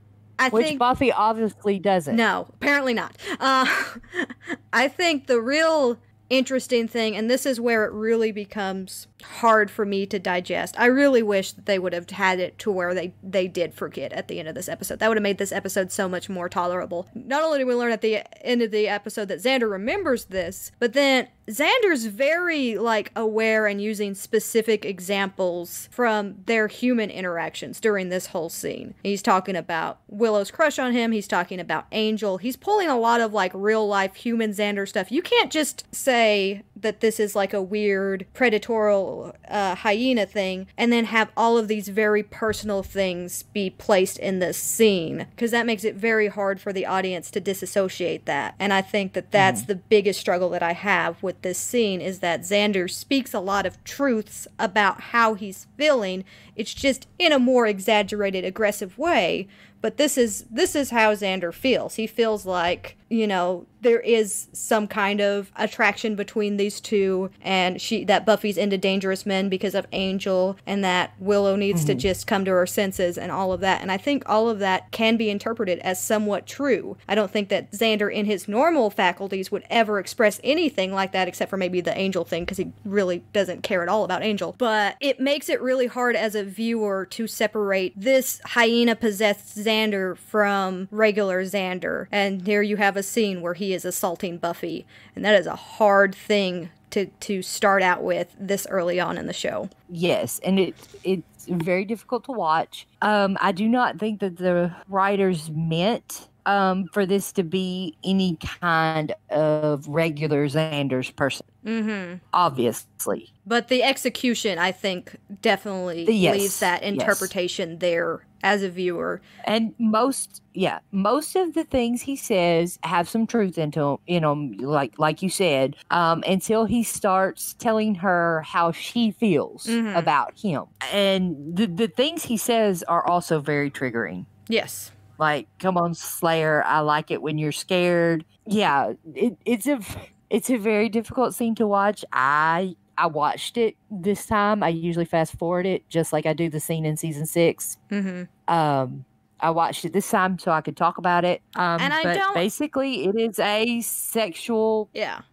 Which think Buffy obviously doesn't. No, apparently not. I think the real interesting thing, and this is where it really becomes hard for me to digest. I really wish that they would have had it to where they did forget at the end of this episode. That would have made this episode so much more tolerable. Not only do we learn at the end of the episode that Xander remembers this, but then Xander's very, like, aware and using specific examples from their human interactions during this whole scene. He's talking about Willow's crush on him. He's talking about Angel. He's pulling a lot of, like, real-life human Xander stuff. You can't just say that this is, like, a weird predatorial hyena thing and then have all of these very personal things be placed in this scene, because that makes it very hard for the audience to disassociate that. And I think that that's the biggest struggle that I have with this scene, is that Xander speaks a lot of truths about how he's feeling. It's just in a more exaggerated, aggressive way. But this is how Xander feels. He feels like, you know, there is some kind of attraction between these two, and that Buffy's into dangerous men because of Angel, and that Willow needs to just come to her senses and all of that. And I think all of that can be interpreted as somewhat true. I don't think that Xander in his normal faculties would ever express anything like that, except for maybe the Angel thing, because he really doesn't care at all about Angel. But it makes it really hard as a viewer to separate this hyena-possessed Xander from regular Xander. And here you have a scene where he is assaulting Buffy, and that is a hard thing to start out with this early on in the show. Yes, and it's very difficult to watch. I do not think that the writers meant for this to be any kind of regular Xander's person. Obviously. But the execution, I think, definitely leaves that interpretation there as a viewer. And most of the things he says have some truth into him, like you said, until he starts telling her how she feels about him. And the things he says are also very triggering. Yes. Like, come on, Slayer, I like it when you're scared. Yeah, it's a very difficult scene to watch. I watched it this time. I usually fast forward it, just like I do the scene in season 6. I watched it this time so I could talk about it. Basically, it is a sexual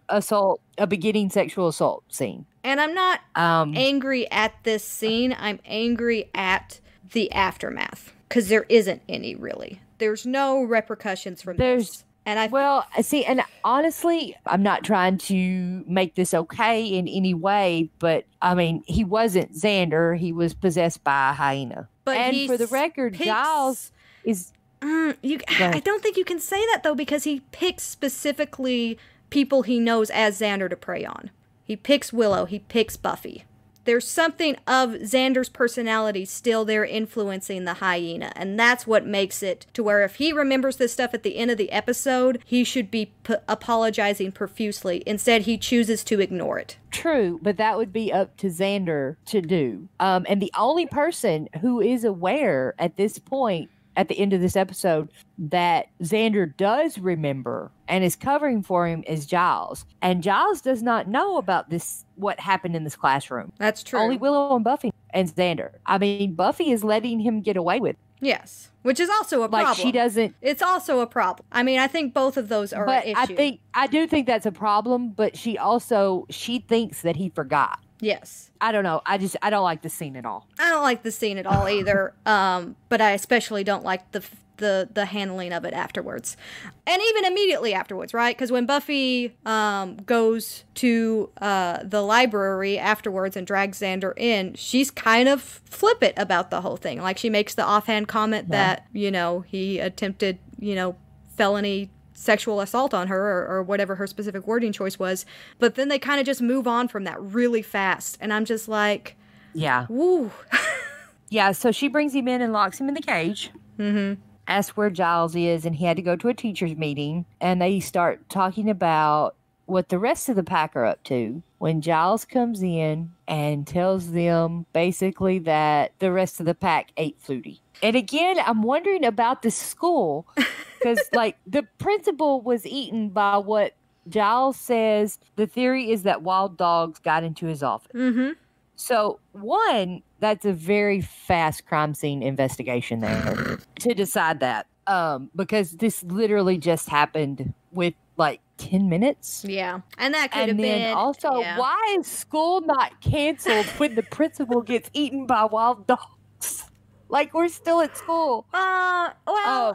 assault, a beginning sexual assault scene. And I'm not angry at this scene. I'm angry at the aftermath, because there isn't any, really. There's no repercussions from this. And and honestly, I'm not trying to make this okay in any way, but I mean, he wasn't Xander. He was possessed by a hyena. But for the record, Giles is. I don't think you can say that, though, because he picks specifically people he knows as Xander to prey on. He picks Willow. He picks Buffy. There's something of Xander's personality still there influencing the hyena, and that's what makes it to where if he remembers this stuff at the end of the episode, he should be apologizing profusely. Instead, he chooses to ignore it. True, but that would be up to Xander to do. And the only person who is aware at this point, at the end of this episode, that Xander does remember and is covering for him is Giles. And Giles does not know about what happened in this classroom. That's true. Only Willow and Buffy and Xander. I mean, Buffy is letting him get away with it. Yes. Which is also a problem. Like, she doesn't... It's also a problem. I mean, I think both of those are an issue. I do think that's a problem, but she thinks that he forgot. Yes. I don't know. I don't like the scene at all. I don't like the scene at all either. But I especially don't like the handling of it afterwards. And even immediately afterwards, right? Because when Buffy goes to the library afterwards and drags Xander in, she's kind of flippant about the whole thing. Like, she makes the offhand comment that, he attempted, felony sexual assault on her or whatever her specific wording choice was. But then they kind of just move on from that really fast. And I'm just like, yeah. Woo. Yeah, so she brings him in and locks him in the cage. Asks where Giles is, and he had to go to a teacher's meeting. And they start talking about what the rest of the pack are up to when Giles comes in and tells them basically that the rest of the pack ate Flutie. And again, I'm wondering about this school Because, like, the principal was eaten by what Giles says. The theory is that wild dogs got into his office. Mm-hmm. So, one, that's a very fast crime scene investigation there to decide that. Because this literally just happened with, like, 10 minutes. Yeah. And that could have And been. then also, yeah. why is school not canceled when the principal gets eaten by wild dogs? Like, we're still at school. Well,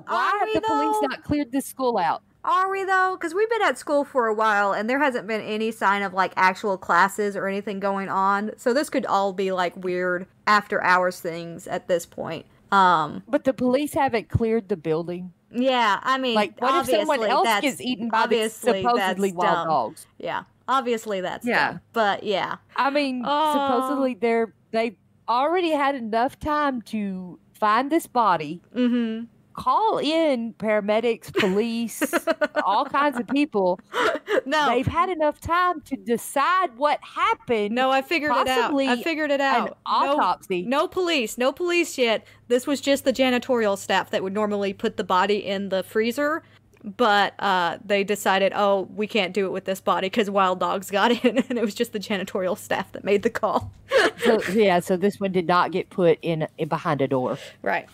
why have the police not cleared this school out? Are we, though? Because we've been at school for a while, and there hasn't been any sign of, like, actual classes or anything going on. So this could all be, like, weird after-hours things at this point. But the police haven't cleared the building. Yeah, I mean, like, what if someone else gets eaten by the supposedly wild dogs? Yeah, obviously that's dumb. But, yeah. I mean, supposedly they've already had enough time to find this body. Mm-hmm. Call in paramedics, police, all kinds of people. No. They've had enough time to decide what happened. No, I figured it out. An autopsy. No police yet. This was just the janitorial staff that would normally put the body in the freezer. But they decided, we can't do it with this body because wild dogs got in. And it was just the janitorial staff that made the call. So this one did not get put in behind a door. Right.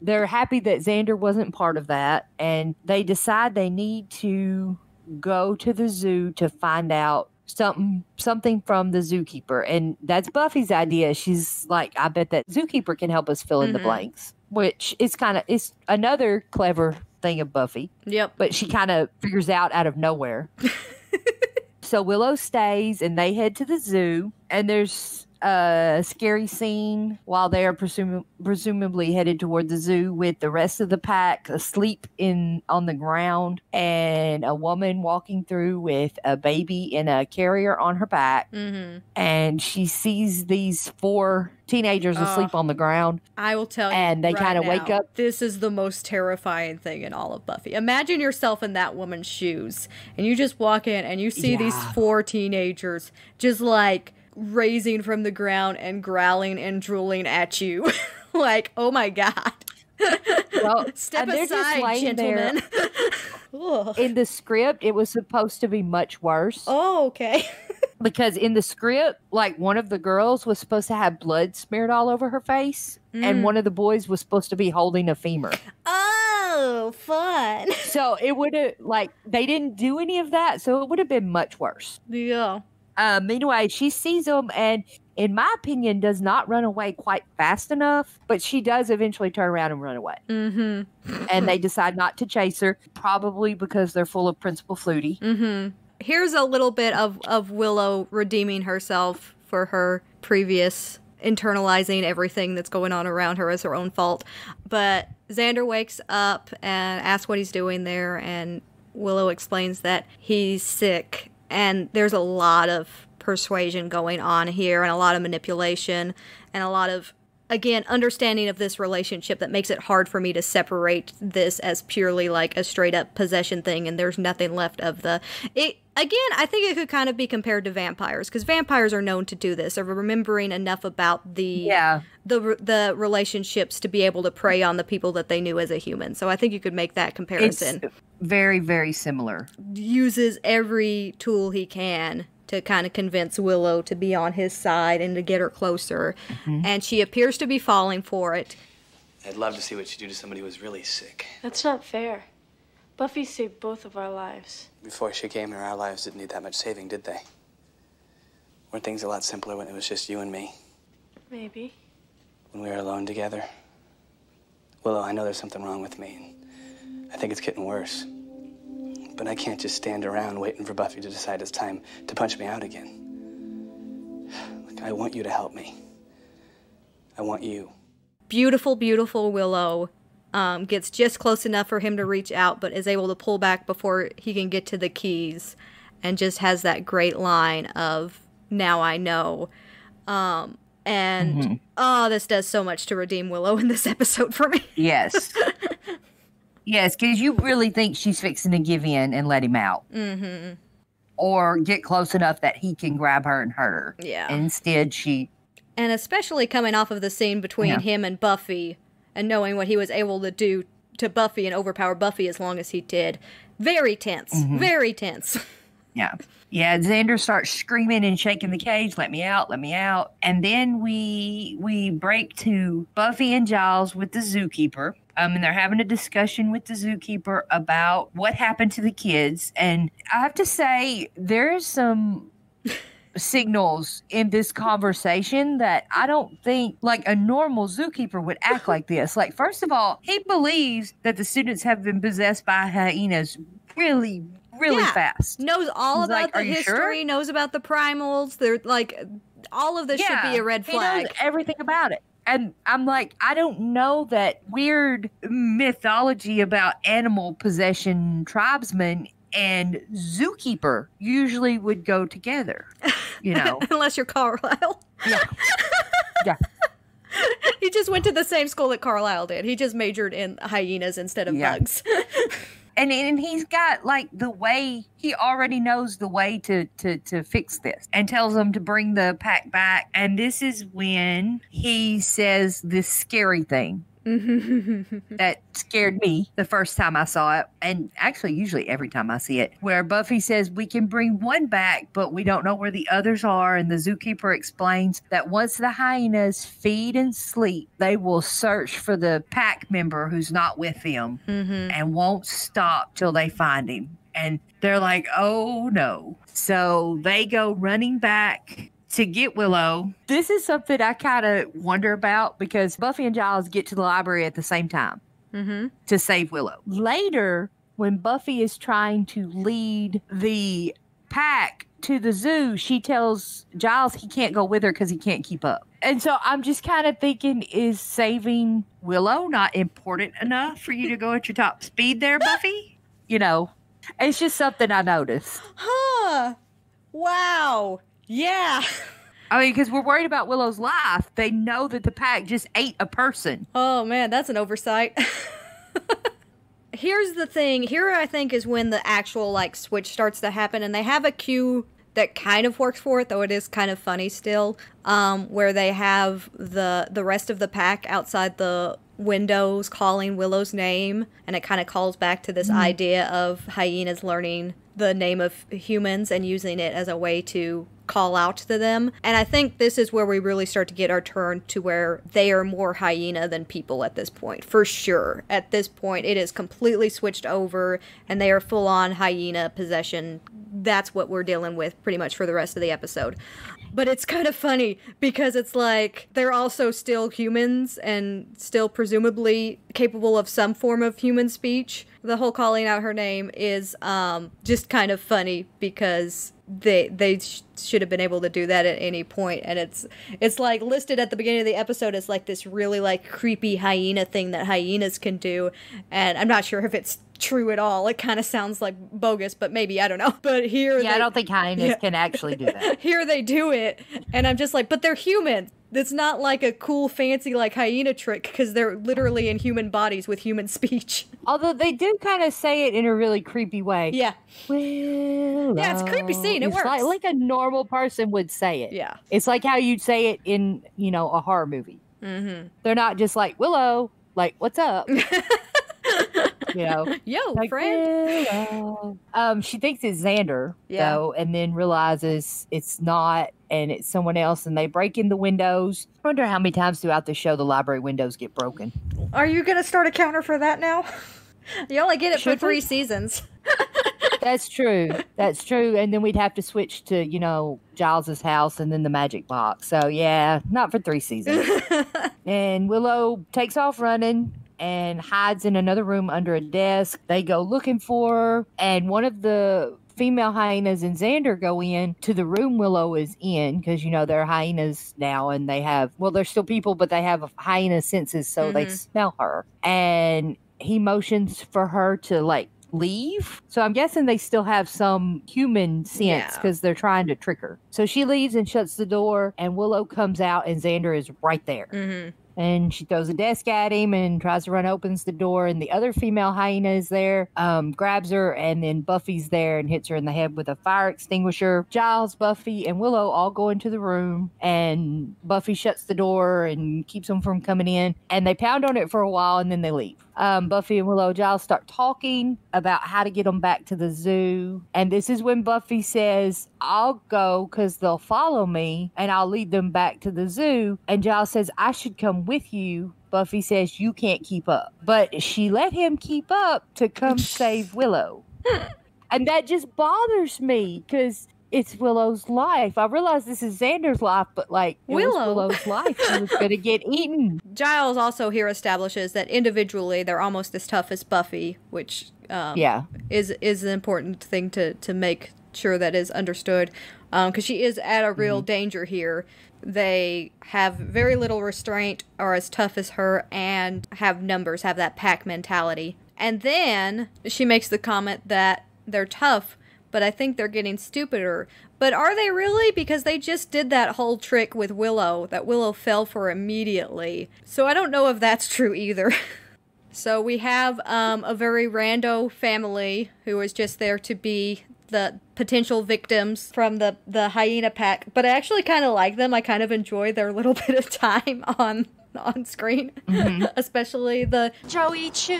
They're happy that Xander wasn't part of that, and they decide they need to go to the zoo to find out something from the zookeeper. And that's Buffy's idea. She's like, I bet that zookeeper can help us fill in the blanks, which is it's another clever thing of Buffy. Yep. But she kind of figures out of nowhere. So Willow stays, and they head to the zoo, and there's a scary scene while they are presumably headed toward the zoo with the rest of the pack asleep on the ground, and a woman walking through with a baby in a carrier on her back. Mm-hmm. And she sees these 4 teenagers asleep on the ground. I will tell you, and they right kind of now, wake up. This is the most terrifying thing in all of Buffy. Imagine yourself in that woman's shoes, and you just walk in and you see these 4 teenagers just like raising from the ground and growling and drooling at you. Like, oh my God. Well, step aside, gentlemen. In the script, it was supposed to be much worse. Oh, okay. Because in the script, like, one of the girls was supposed to have blood smeared all over her face, and one of the boys was supposed to be holding a femur. Oh, fun. So it would have, like, they didn't do any of that, so it would have been much worse. Yeah. Meanwhile, she sees them and, in my opinion, does not run away quite fast enough, but she does eventually turn around and run away. Mm-hmm. And they decide not to chase her, probably because they're full of Principal Flutie. Mm-hmm. Here's a little bit of Willow redeeming herself for her previous internalizing everything that's going on around her as her own fault. But Xander wakes up and asks what he's doing there, and Willow explains that he's sick. And there's a lot of persuasion going on here, and a lot of manipulation, and a lot of, again, understanding of this relationship that makes it hard for me to separate this as purely like a straight up possession thing, and there's nothing left of it. Again, I think it could kind of be compared to vampires, because vampires are known to do this, of remembering enough about the relationships to be able to prey on the people that they knew as a human. So I think you could make that comparison. It's very, very similar. Uses every tool he can to kind of convince Willow to be on his side and to get her closer. Mm-hmm. And she appears to be falling for it. I'd love to see what you do to somebody who was really sick. That's not fair. Buffy saved both of our lives. Before she came here, our lives didn't need that much saving, did they? Weren't things a lot simpler when it was just you and me? Maybe. When we were alone together? Willow, I know there's something wrong with me. I think it's getting worse. But I can't just stand around waiting for Buffy to decide it's time to punch me out again. Look, I want you to help me. I want you. Beautiful, beautiful Willow. Gets just close enough for him to reach out, but is able to pull back before he can get to the keys, and just has that great line of, now I know. This does so much to redeem Willow in this episode for me. Yes. Yes, because you really think she's fixing to give in and let him out. Mm-hmm. Or get close enough that he can grab her and hurt her. Yeah. And instead, she... And especially coming off of the scene between him and Buffy, and knowing what he was able to do to Buffy and overpower Buffy as long as he did. Very tense. Very tense. Yeah. Yeah, Xander starts screaming and shaking the cage, let me out, let me out. And then we break to Buffy and Giles with the zookeeper. And they're having a discussion with the zookeeper about what happened to the kids. And I have to say, there's some signals in this conversation that I don't think like a normal zookeeper would act like this. Like, first of all, he believes that the students have been possessed by hyenas really fast. Knows all about like, the history, sure? Knows about the primals. They're like, all of this should be a red flag. He knows everything about it. And I'm like, I don't know that weird mythology about animal possession tribesmen and zookeeper usually would go together, you know. Unless you're Carlisle. Yeah. Yeah. He just went to the same school that Carlisle did. He just majored in hyenas instead of bugs. And he's got like the way, he already knows the way to fix this and tells them to bring the pack back. And this is when he says this scary thing that scared me the first time I saw it. And actually, usually every time I see it, where Buffy says, we can bring one back, but we don't know where the others are. And the zookeeper explains that once the hyenas feed and sleep, they will search for the pack member who's not with them and won't stop till they find him. And they're like, oh no. So they go running back to get Willow. This is something I kind of wonder about because Buffy and Giles get to the library at the same time to save Willow. Later, when Buffy is trying to lead the pack to the zoo, she tells Giles he can't go with her because he can't keep up. And so I'm just kind of thinking, is saving Willow not important enough for you to go at your top speed there, Buffy? You know, it's just something I noticed. Huh. Wow. Yeah. I mean, because we're worried about Willow's life. They know that the pack just ate a person. Oh, man, that's an oversight. Here's the thing. Here, I think, is when the actual, like, switch starts to happen. And they have a cue that kind of works for it, though it is kind of funny still, where they have the rest of the pack outside the windows calling Willow's name. And it kind of calls back to this idea of hyenas learning the name of humans and using it as a way to call out to them. And I think this is where we really start to get our turn to where they are more hyena than people at this point. For sure. At this point, it is completely switched over and they are full-on hyena possession. That's what we're dealing with pretty much for the rest of the episode. But it's kind of funny because it's like they're also still humans and still presumably capable of some form of human speech. The whole calling out her name is just kind of funny because they should have been able to do that at any point. And it's like listed at the beginning of the episode as like this really like creepy hyena thing that hyenas can do. And I'm not sure if it's true at all. It kind of sounds like bogus, but maybe, I don't know. But here I don't think hyenas can actually do that. Here they do it. And I'm just like, but they're human. It's not like a cool, fancy, like, hyena trick, because they're literally in human bodies with human speech. Although they do kind of say it in a really creepy way. Yeah. Willow. Yeah, it's a creepy scene. It works. Like a normal person would say it. Yeah. It's like how you'd say it in, you know, a horror movie. Mm-hmm. They're not just like, Willow, like, what's up? You know, yo, like, friend. She thinks it's Xander, though, and then realizes it's not, and it's someone else, and they break in the windows. I wonder how many times throughout the show the library windows get broken. Are you going to start a counter for that now? You only get it for 3 seasons. That's true. That's true. And then we'd have to switch to, you know, Giles's house and then the magic box. So, yeah, not for 3 seasons. And Willow takes off running and hides in another room under a desk. They go looking for her, and one of the female hyenas and Xander go in to the room Willow is in, because, you know, they're hyenas now, and they have, well, they're still people, but they have hyena senses, so they smell her. And he motions for her to, like, leave. So I'm guessing they still have some human sense because they're trying to trick her. So she leaves and shuts the door, and Willow comes out, and Xander is right there. Mm-hmm. And she throws a desk at him and tries to run, opens the door, and the other female hyena is there, grabs her, and then Buffy's there and hits her in the head with a fire extinguisher. Giles, Buffy, and Willow all go into the room, and Buffy shuts the door and keeps them from coming in, and they pound on it for a while, and then they leave. Buffy and Willow Giles start talking about how to get them back to the zoo. And this is when Buffy says, I'll go because they'll follow me and I'll lead them back to the zoo. And Giles says, I should come with you. Buffy says, you can't keep up. But she let him keep up to come save Willow. And that just bothers me because it's Willow's life. I realize this is Xander's life, but it was Willow's life. She was going to get eaten. Giles also here establishes that individually they're almost as tough as Buffy, which is an important thing to make sure that is understood, because she is at a real danger here. They have very little restraint, are as tough as her, and have numbers, have that pack mentality. And then she makes the comment that they're tough, but I think they're getting stupider. But are they really? Because they just did that whole trick with Willow that Willow fell for immediately. So I don't know if that's true either. So we have a very rando family who is just there to be the potential victims from the hyena pack. But I actually kind of like them. I kind of enjoy their little bit of time on screen. Especially the Joey, chew.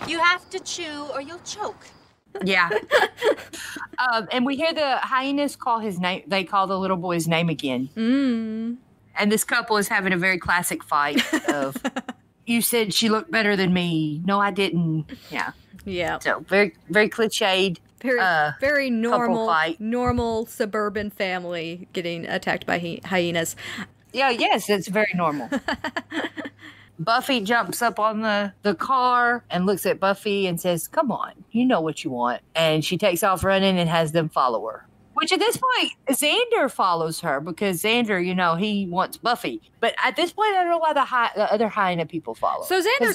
You have to chew or you'll choke. Yeah. And we hear the hyenas call his name. They call the little boy's name again. And this couple is having a very classic fight of, you said she looked better than me. No, I didn't. Yeah. Yeah. So very, very cliched. Very normal suburban family getting attacked by hyenas. Yeah, yes, it's very normal. Buffy jumps up on the car and looks at Buffy and says, come on, you know what you want. And she takes off running and has them follow her. Which at this point, Xander follows her because Xander, he wants Buffy. But at this point, I don't know why the other hyena people follow. So Xander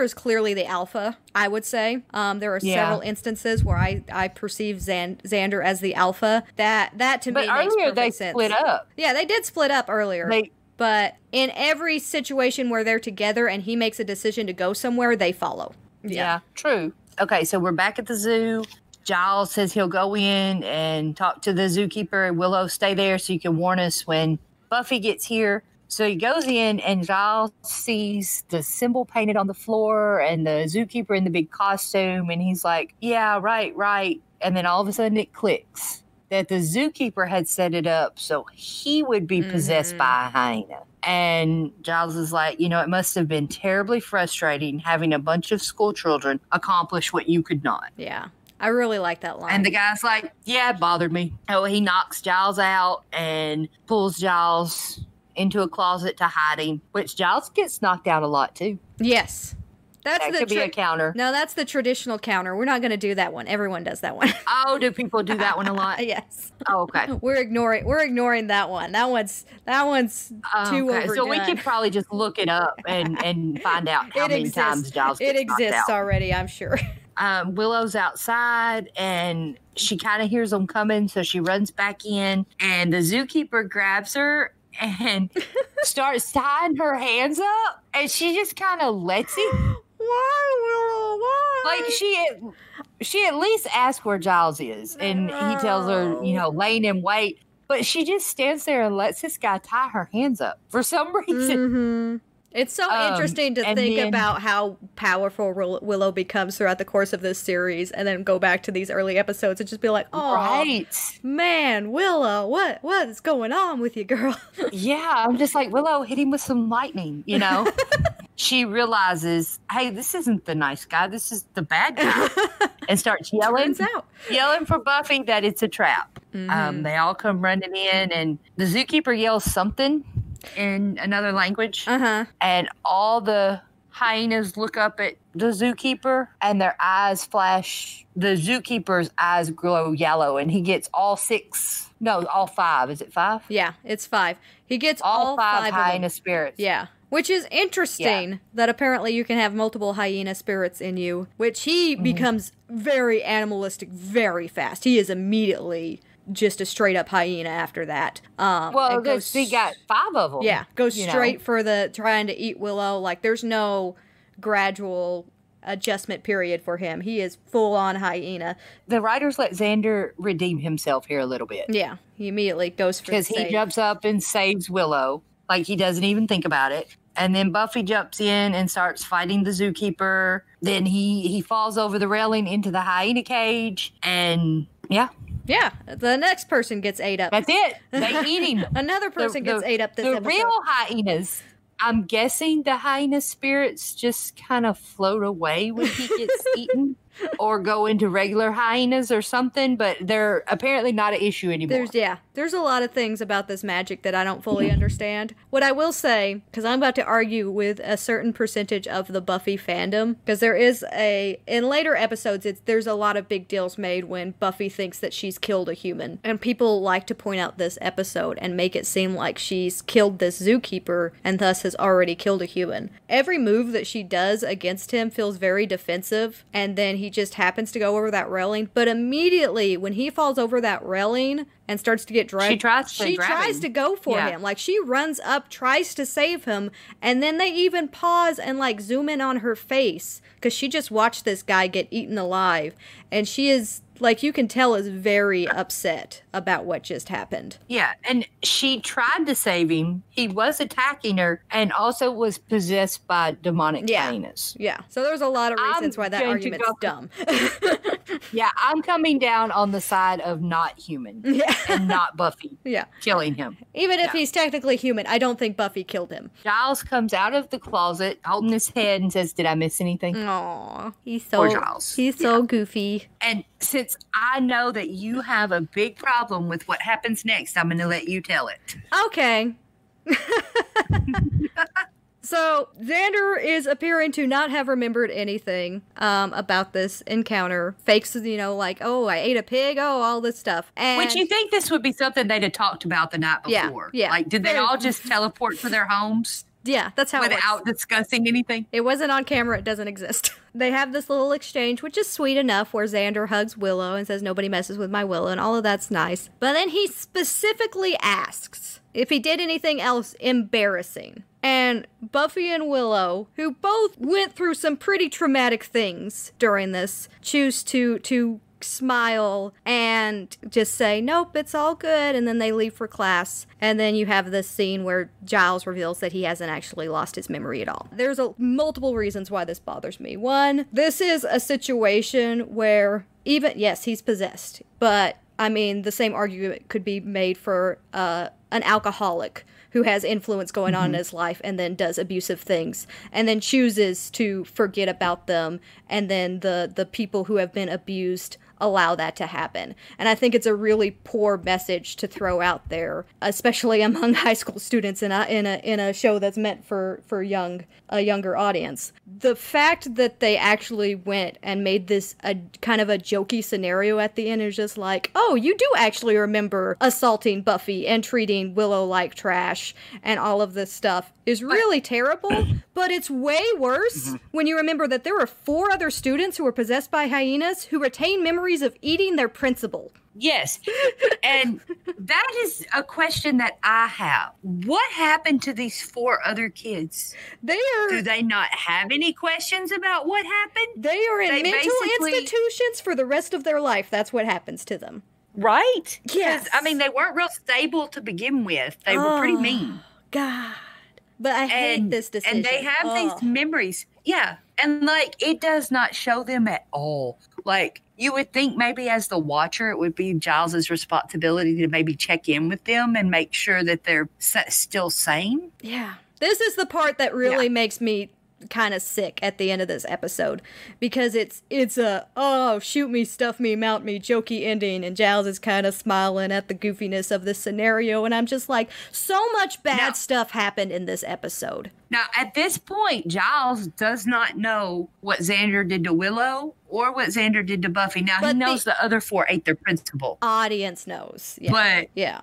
is clearly the alpha, I would say. There are several instances where I perceive Xander as the alpha. That to me makes perfect sense. But earlier they split up. Yeah, they did split up earlier. But in every situation where they're together and he makes a decision to go somewhere, they follow. Yeah, true. Okay, so we're back at the zoo. Giles says he'll go in and talk to the zookeeper, and Willow, stay there so you can warn us when Buffy gets here. So he goes in, and Giles sees the symbol painted on the floor and the zookeeper in the big costume, and he's like, yeah, right. And then all of a sudden it clicks that the zookeeper had set it up so he would be possessed by a hyena. And Giles is like, it must have been terribly frustrating having a bunch of school children accomplish what you could not. Yeah. I really like that line. And the guy's like, yeah, it bothered me. Oh, he knocks Giles out and pulls Giles into a closet to hide him, which Giles gets knocked out a lot, too. Yes. That could be a counter. No, that's the traditional counter. We're not going to do that one. Everyone does that one. Oh, do people do that one a lot? Yes. Oh, okay. We're ignoring that one. That one's too overdone. So we could probably just look it up and find out how many times Giles gets knocked out. It exists already, I'm sure. Willow's outside and she kind of hears them coming, so she runs back in, and the zookeeper grabs her and starts tying her hands up, and she just kind of lets it. Why, Willow? Why? She at least asks where Giles is, and he tells her, laying in wait, but she just stands there and lets this guy tie her hands up for some reason. It's so interesting to think about how powerful Willow becomes throughout the course of this series, and then go back to these early episodes and just be like, oh, man, Willow, what is going on with you, girl? Yeah, I'm just like, Willow, hit him with some lightning, She realizes, hey, this isn't the nice guy, this is the bad guy, and starts yelling for Buffy that it's a trap. They all come running in, and the zookeeper yells something in another language, and all the hyenas look up at the zookeeper, and their eyes flash. The zookeeper's eyes glow yellow, and he gets all 5. Is it 5? Yeah, it's 5. He gets all 5 hyena spirits. Yeah. Which is interesting that apparently you can have multiple hyena spirits in you, which he becomes very animalistic very fast. He is immediately just a straight up hyena after that. Well, he got 5 of them. Yeah, goes straight for the trying to eat Willow. Like, there's no gradual adjustment period for him. He is full on hyena. The writers let Xander redeem himself here a little bit. Yeah, he immediately goes for the because he jumps up and saves Willow. Like, he doesn't even think about it. And then Buffy jumps in and starts fighting the zookeeper. Then he falls over the railing into the hyena cage. And yeah. Yeah, the next person gets ate up. That's it. They eat him. Another person gets ate up this episode. The real hyenas. I'm guessing the hyena spirits just kind of float away when he gets eaten or go into regular hyenas or something, but they're apparently not an issue anymore. There's a lot of things about this magic that I don't fully understand. What I will say, because I'm about to argue with a certain percentage of the Buffy fandom, because in later episodes, there's a lot of big deals made when Buffy thinks that she's killed a human. And people like to point out this episode and make it seem like she's killed this zookeeper and thus has already killed a human. Every move that she does against him feels very defensive, and then he just happens to go over that railing. But immediately, when he falls over that railing and starts to get dragged, she tries to go for him. Like, she runs up, tries to save him, and then they even pause and, like, zoom in on her face, because she just watched this guy get eaten alive, and she is, like, you can tell, is very upset about what just happened. Yeah, and she tried to save him. He was attacking her and also was possessed by demonic hyenas. Yeah, so there's a lot of reasons why that argument's dumb. Yeah, I'm coming down on the side of not human and not Buffy killing him. Even if he's technically human, I don't think Buffy killed him. Giles comes out of the closet holding his head and says, "Did I miss anything?" Aw, he's so goofy. And since I know that you have a big problem with what happens next, I'm going to let you tell it. Okay. So, Xander is appearing to not have remembered anything about this encounter. Fakes, like, oh, I ate a pig, all this stuff. And which you think this would be something they'd have talked about the night before. Yeah. Like, did they all just teleport to their homes? Yeah, that's how it works. Without discussing anything? It wasn't on camera. It doesn't exist. They have this little exchange, which is sweet enough, where Xander hugs Willow and says, "Nobody messes with my Willow," and all of that's nice. But then he specifically asks if he did anything else embarrassing. And Buffy and Willow, who both went through some pretty traumatic things during this, choose to smile and just say, "Nope, it's all good," and then they leave for class. And then you have this scene where Giles reveals that he hasn't actually lost his memory at all. There's multiple reasons why this bothers me. One, this is a situation where yes, he's possessed, but I mean, the same argument could be made for an alcoholic who has influence going on in his life and then does abusive things and then chooses to forget about them, and then the people who have been abused allow that to happen. And I think it's a really poor message to throw out there, especially among high school students in a show that's meant for a younger audience. The fact that they actually went and made this a kind of a jokey scenario at the end is just like, oh, you do actually remember assaulting Buffy and treating Willow like trash and all of this stuff is really terrible, but it's way worse when you remember that there were 4 other students who were possessed by hyenas who retain memories of eating their principal. Yes. And that is a question that I have. What happened to these 4 other kids? Do they not have any questions about what happened? They are in mental institutions for the rest of their life. That's what happens to them. Right? Yes. I mean, they weren't real stable to begin with. They were pretty mean. God. But I hate this decision. And they have these memories. Yeah. And, like, it does not show them at all. Like, you would think maybe as the watcher, it would be Giles's responsibility to maybe check in with them and make sure that they're still sane. Yeah. This is the part that really makes me kind of sick at the end of this episode, because it's a, oh, shoot me, stuff me, mount me, jokey ending, and Giles is kind of smiling at the goofiness of this scenario, and I'm just like, so much bad stuff happened in this episode. Now, at this point, Giles does not know what Xander did to Willow or what Xander did to Buffy. Now, he knows the other 4 ate their principal. Audience knows. Yeah. But yeah.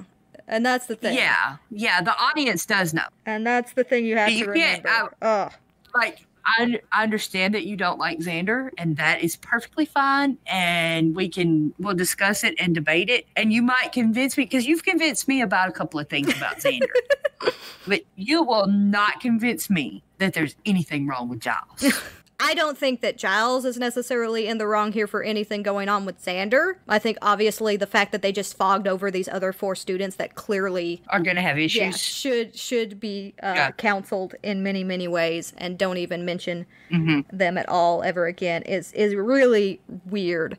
And that's the thing. Yeah, the audience does know. And that's the thing you have to remember. Like, I understand that you don't like Xander, and that is perfectly fine, and we'll discuss it and debate it, and you might convince me, because you've convinced me about a couple of things about Xander, but you will not convince me that there's anything wrong with Giles. I don't think that Giles is necessarily in the wrong here for anything going on with Xander. I think obviously the fact that they just fogged over these other 4 students that clearly are going to have issues. Yeah, should be counseled in many, many ways, and don't even mention them at all ever again is really weird.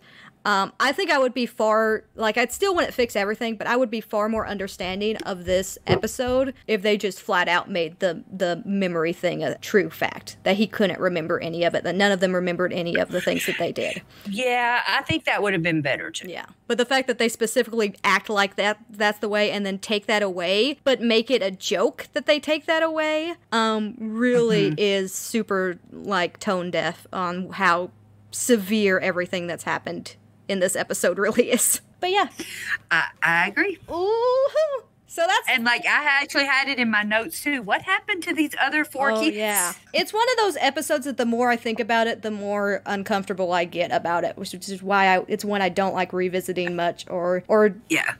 I think I would be I'd still want to fix everything, but I would be far more understanding of this episode if they just flat out made the memory thing a true fact, that he couldn't remember any of it, that none of them remembered any of the things that they did. Yeah, I think that would have been better too. Yeah. But the fact that they specifically act like that's the way, and then take that away, but make it a joke that they take that away, really is super, tone deaf on how severe everything that's happened in this episode really is. But yeah. I agree. Ooh. So that's... And, I actually had it in my notes, too. What happened to these other 4 kids? Yeah. It's one of those episodes that the more I think about it, the more uncomfortable I get about it, which is why it's one I don't like revisiting much or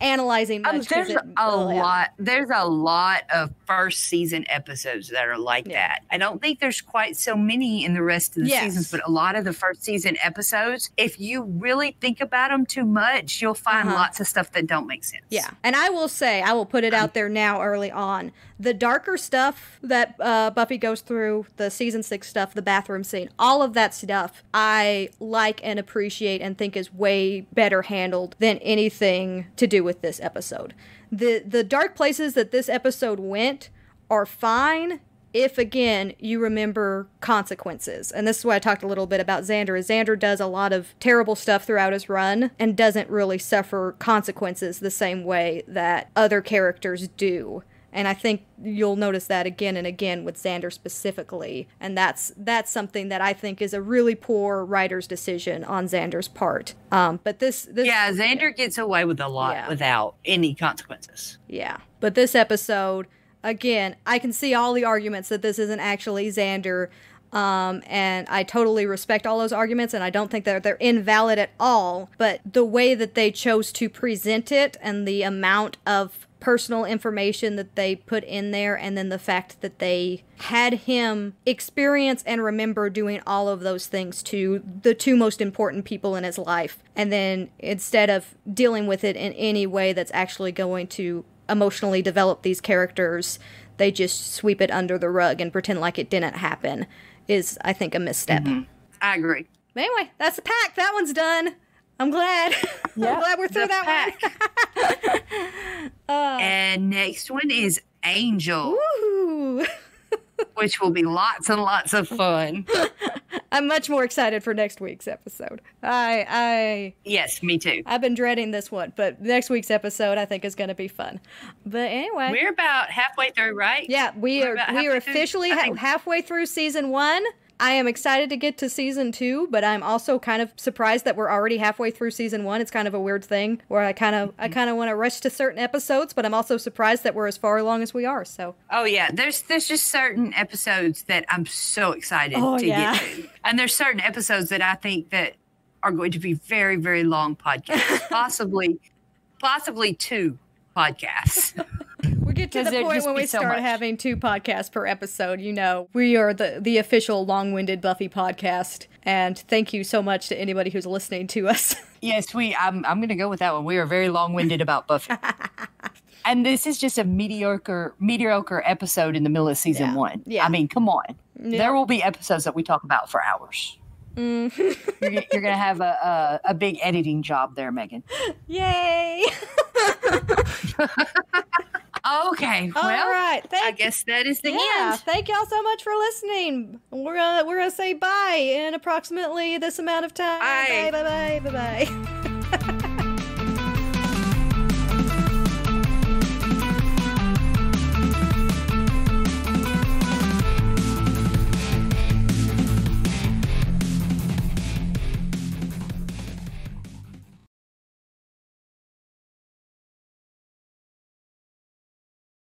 analyzing much. There's a lot of first season episodes that are like that. I don't think there's quite so many in the rest of the seasons, but a lot of the first season episodes, if you really think about them too much, you'll find lots of stuff that don't make sense. Yeah. And I will put it out there now early on. The darker stuff that Buffy goes through, the season 6 stuff, the bathroom scene, all of that stuff I like and appreciate and think is way better handled than anything to do with this episode. The dark places that this episode went are fine if, again, you remember consequences. And this is why I talked a little bit about Xander. Xander does a lot of terrible stuff throughout his run and doesn't really suffer consequences the same way that other characters do. And I think you'll notice that again and again with Xander specifically. And that's something that I think is a really poor writer's decision on Xander's part. But this Xander gets away with a lot without any consequences. Yeah. But this episode... Again, I can see all the arguments that this isn't actually Xander, and I totally respect all those arguments, and I don't think that they're invalid at all, but the way that they chose to present it and the amount of personal information that they put in there, and then the fact that they had him experience and remember doing all of those things to the 2 most important people in his life, and then instead of dealing with it in any way that's actually going to emotionally develop these characters, they just sweep it under the rug and pretend like it didn't happen, is, I think, a misstep. I agree. But anyway, that's the pack. That one's done. I'm glad. I'm glad we're through that one. And next one is Angel. Woo! Which will be lots and lots of fun. I'm much more excited for next week's episode. Yes, me too. I've been dreading this one, but next week's episode I think is going to be fun. But anyway, we're about halfway through, right? Yeah, we are officially halfway through season 1. I am excited to get to season 2, but I'm also kind of surprised that we're already halfway through season 1. It's kind of a weird thing where I kind of want to rush to certain episodes, but I'm also surprised that we're as far along as we are. So. Oh yeah, there's just certain episodes that I'm so excited to get to, and there's certain episodes that I think that are going to be very, very long podcasts, possibly 2 podcasts. We get to the point when we start having 2 podcasts per episode. You know, we are the official long-winded Buffy podcast. And thank you so much to anybody who's listening to us. Yes, I'm going to go with that one. We are very long-winded about Buffy. And this is just a mediocre episode in the middle of season 1. Yeah. I mean, come on. Yeah. There will be episodes that we talk about for hours. You're going to have a big editing job there, Megan. Yay! Okay, well, all right. I guess that is the end. Thank y'all so much for listening. We're gonna say bye in approximately this amount of time. Bye. Bye.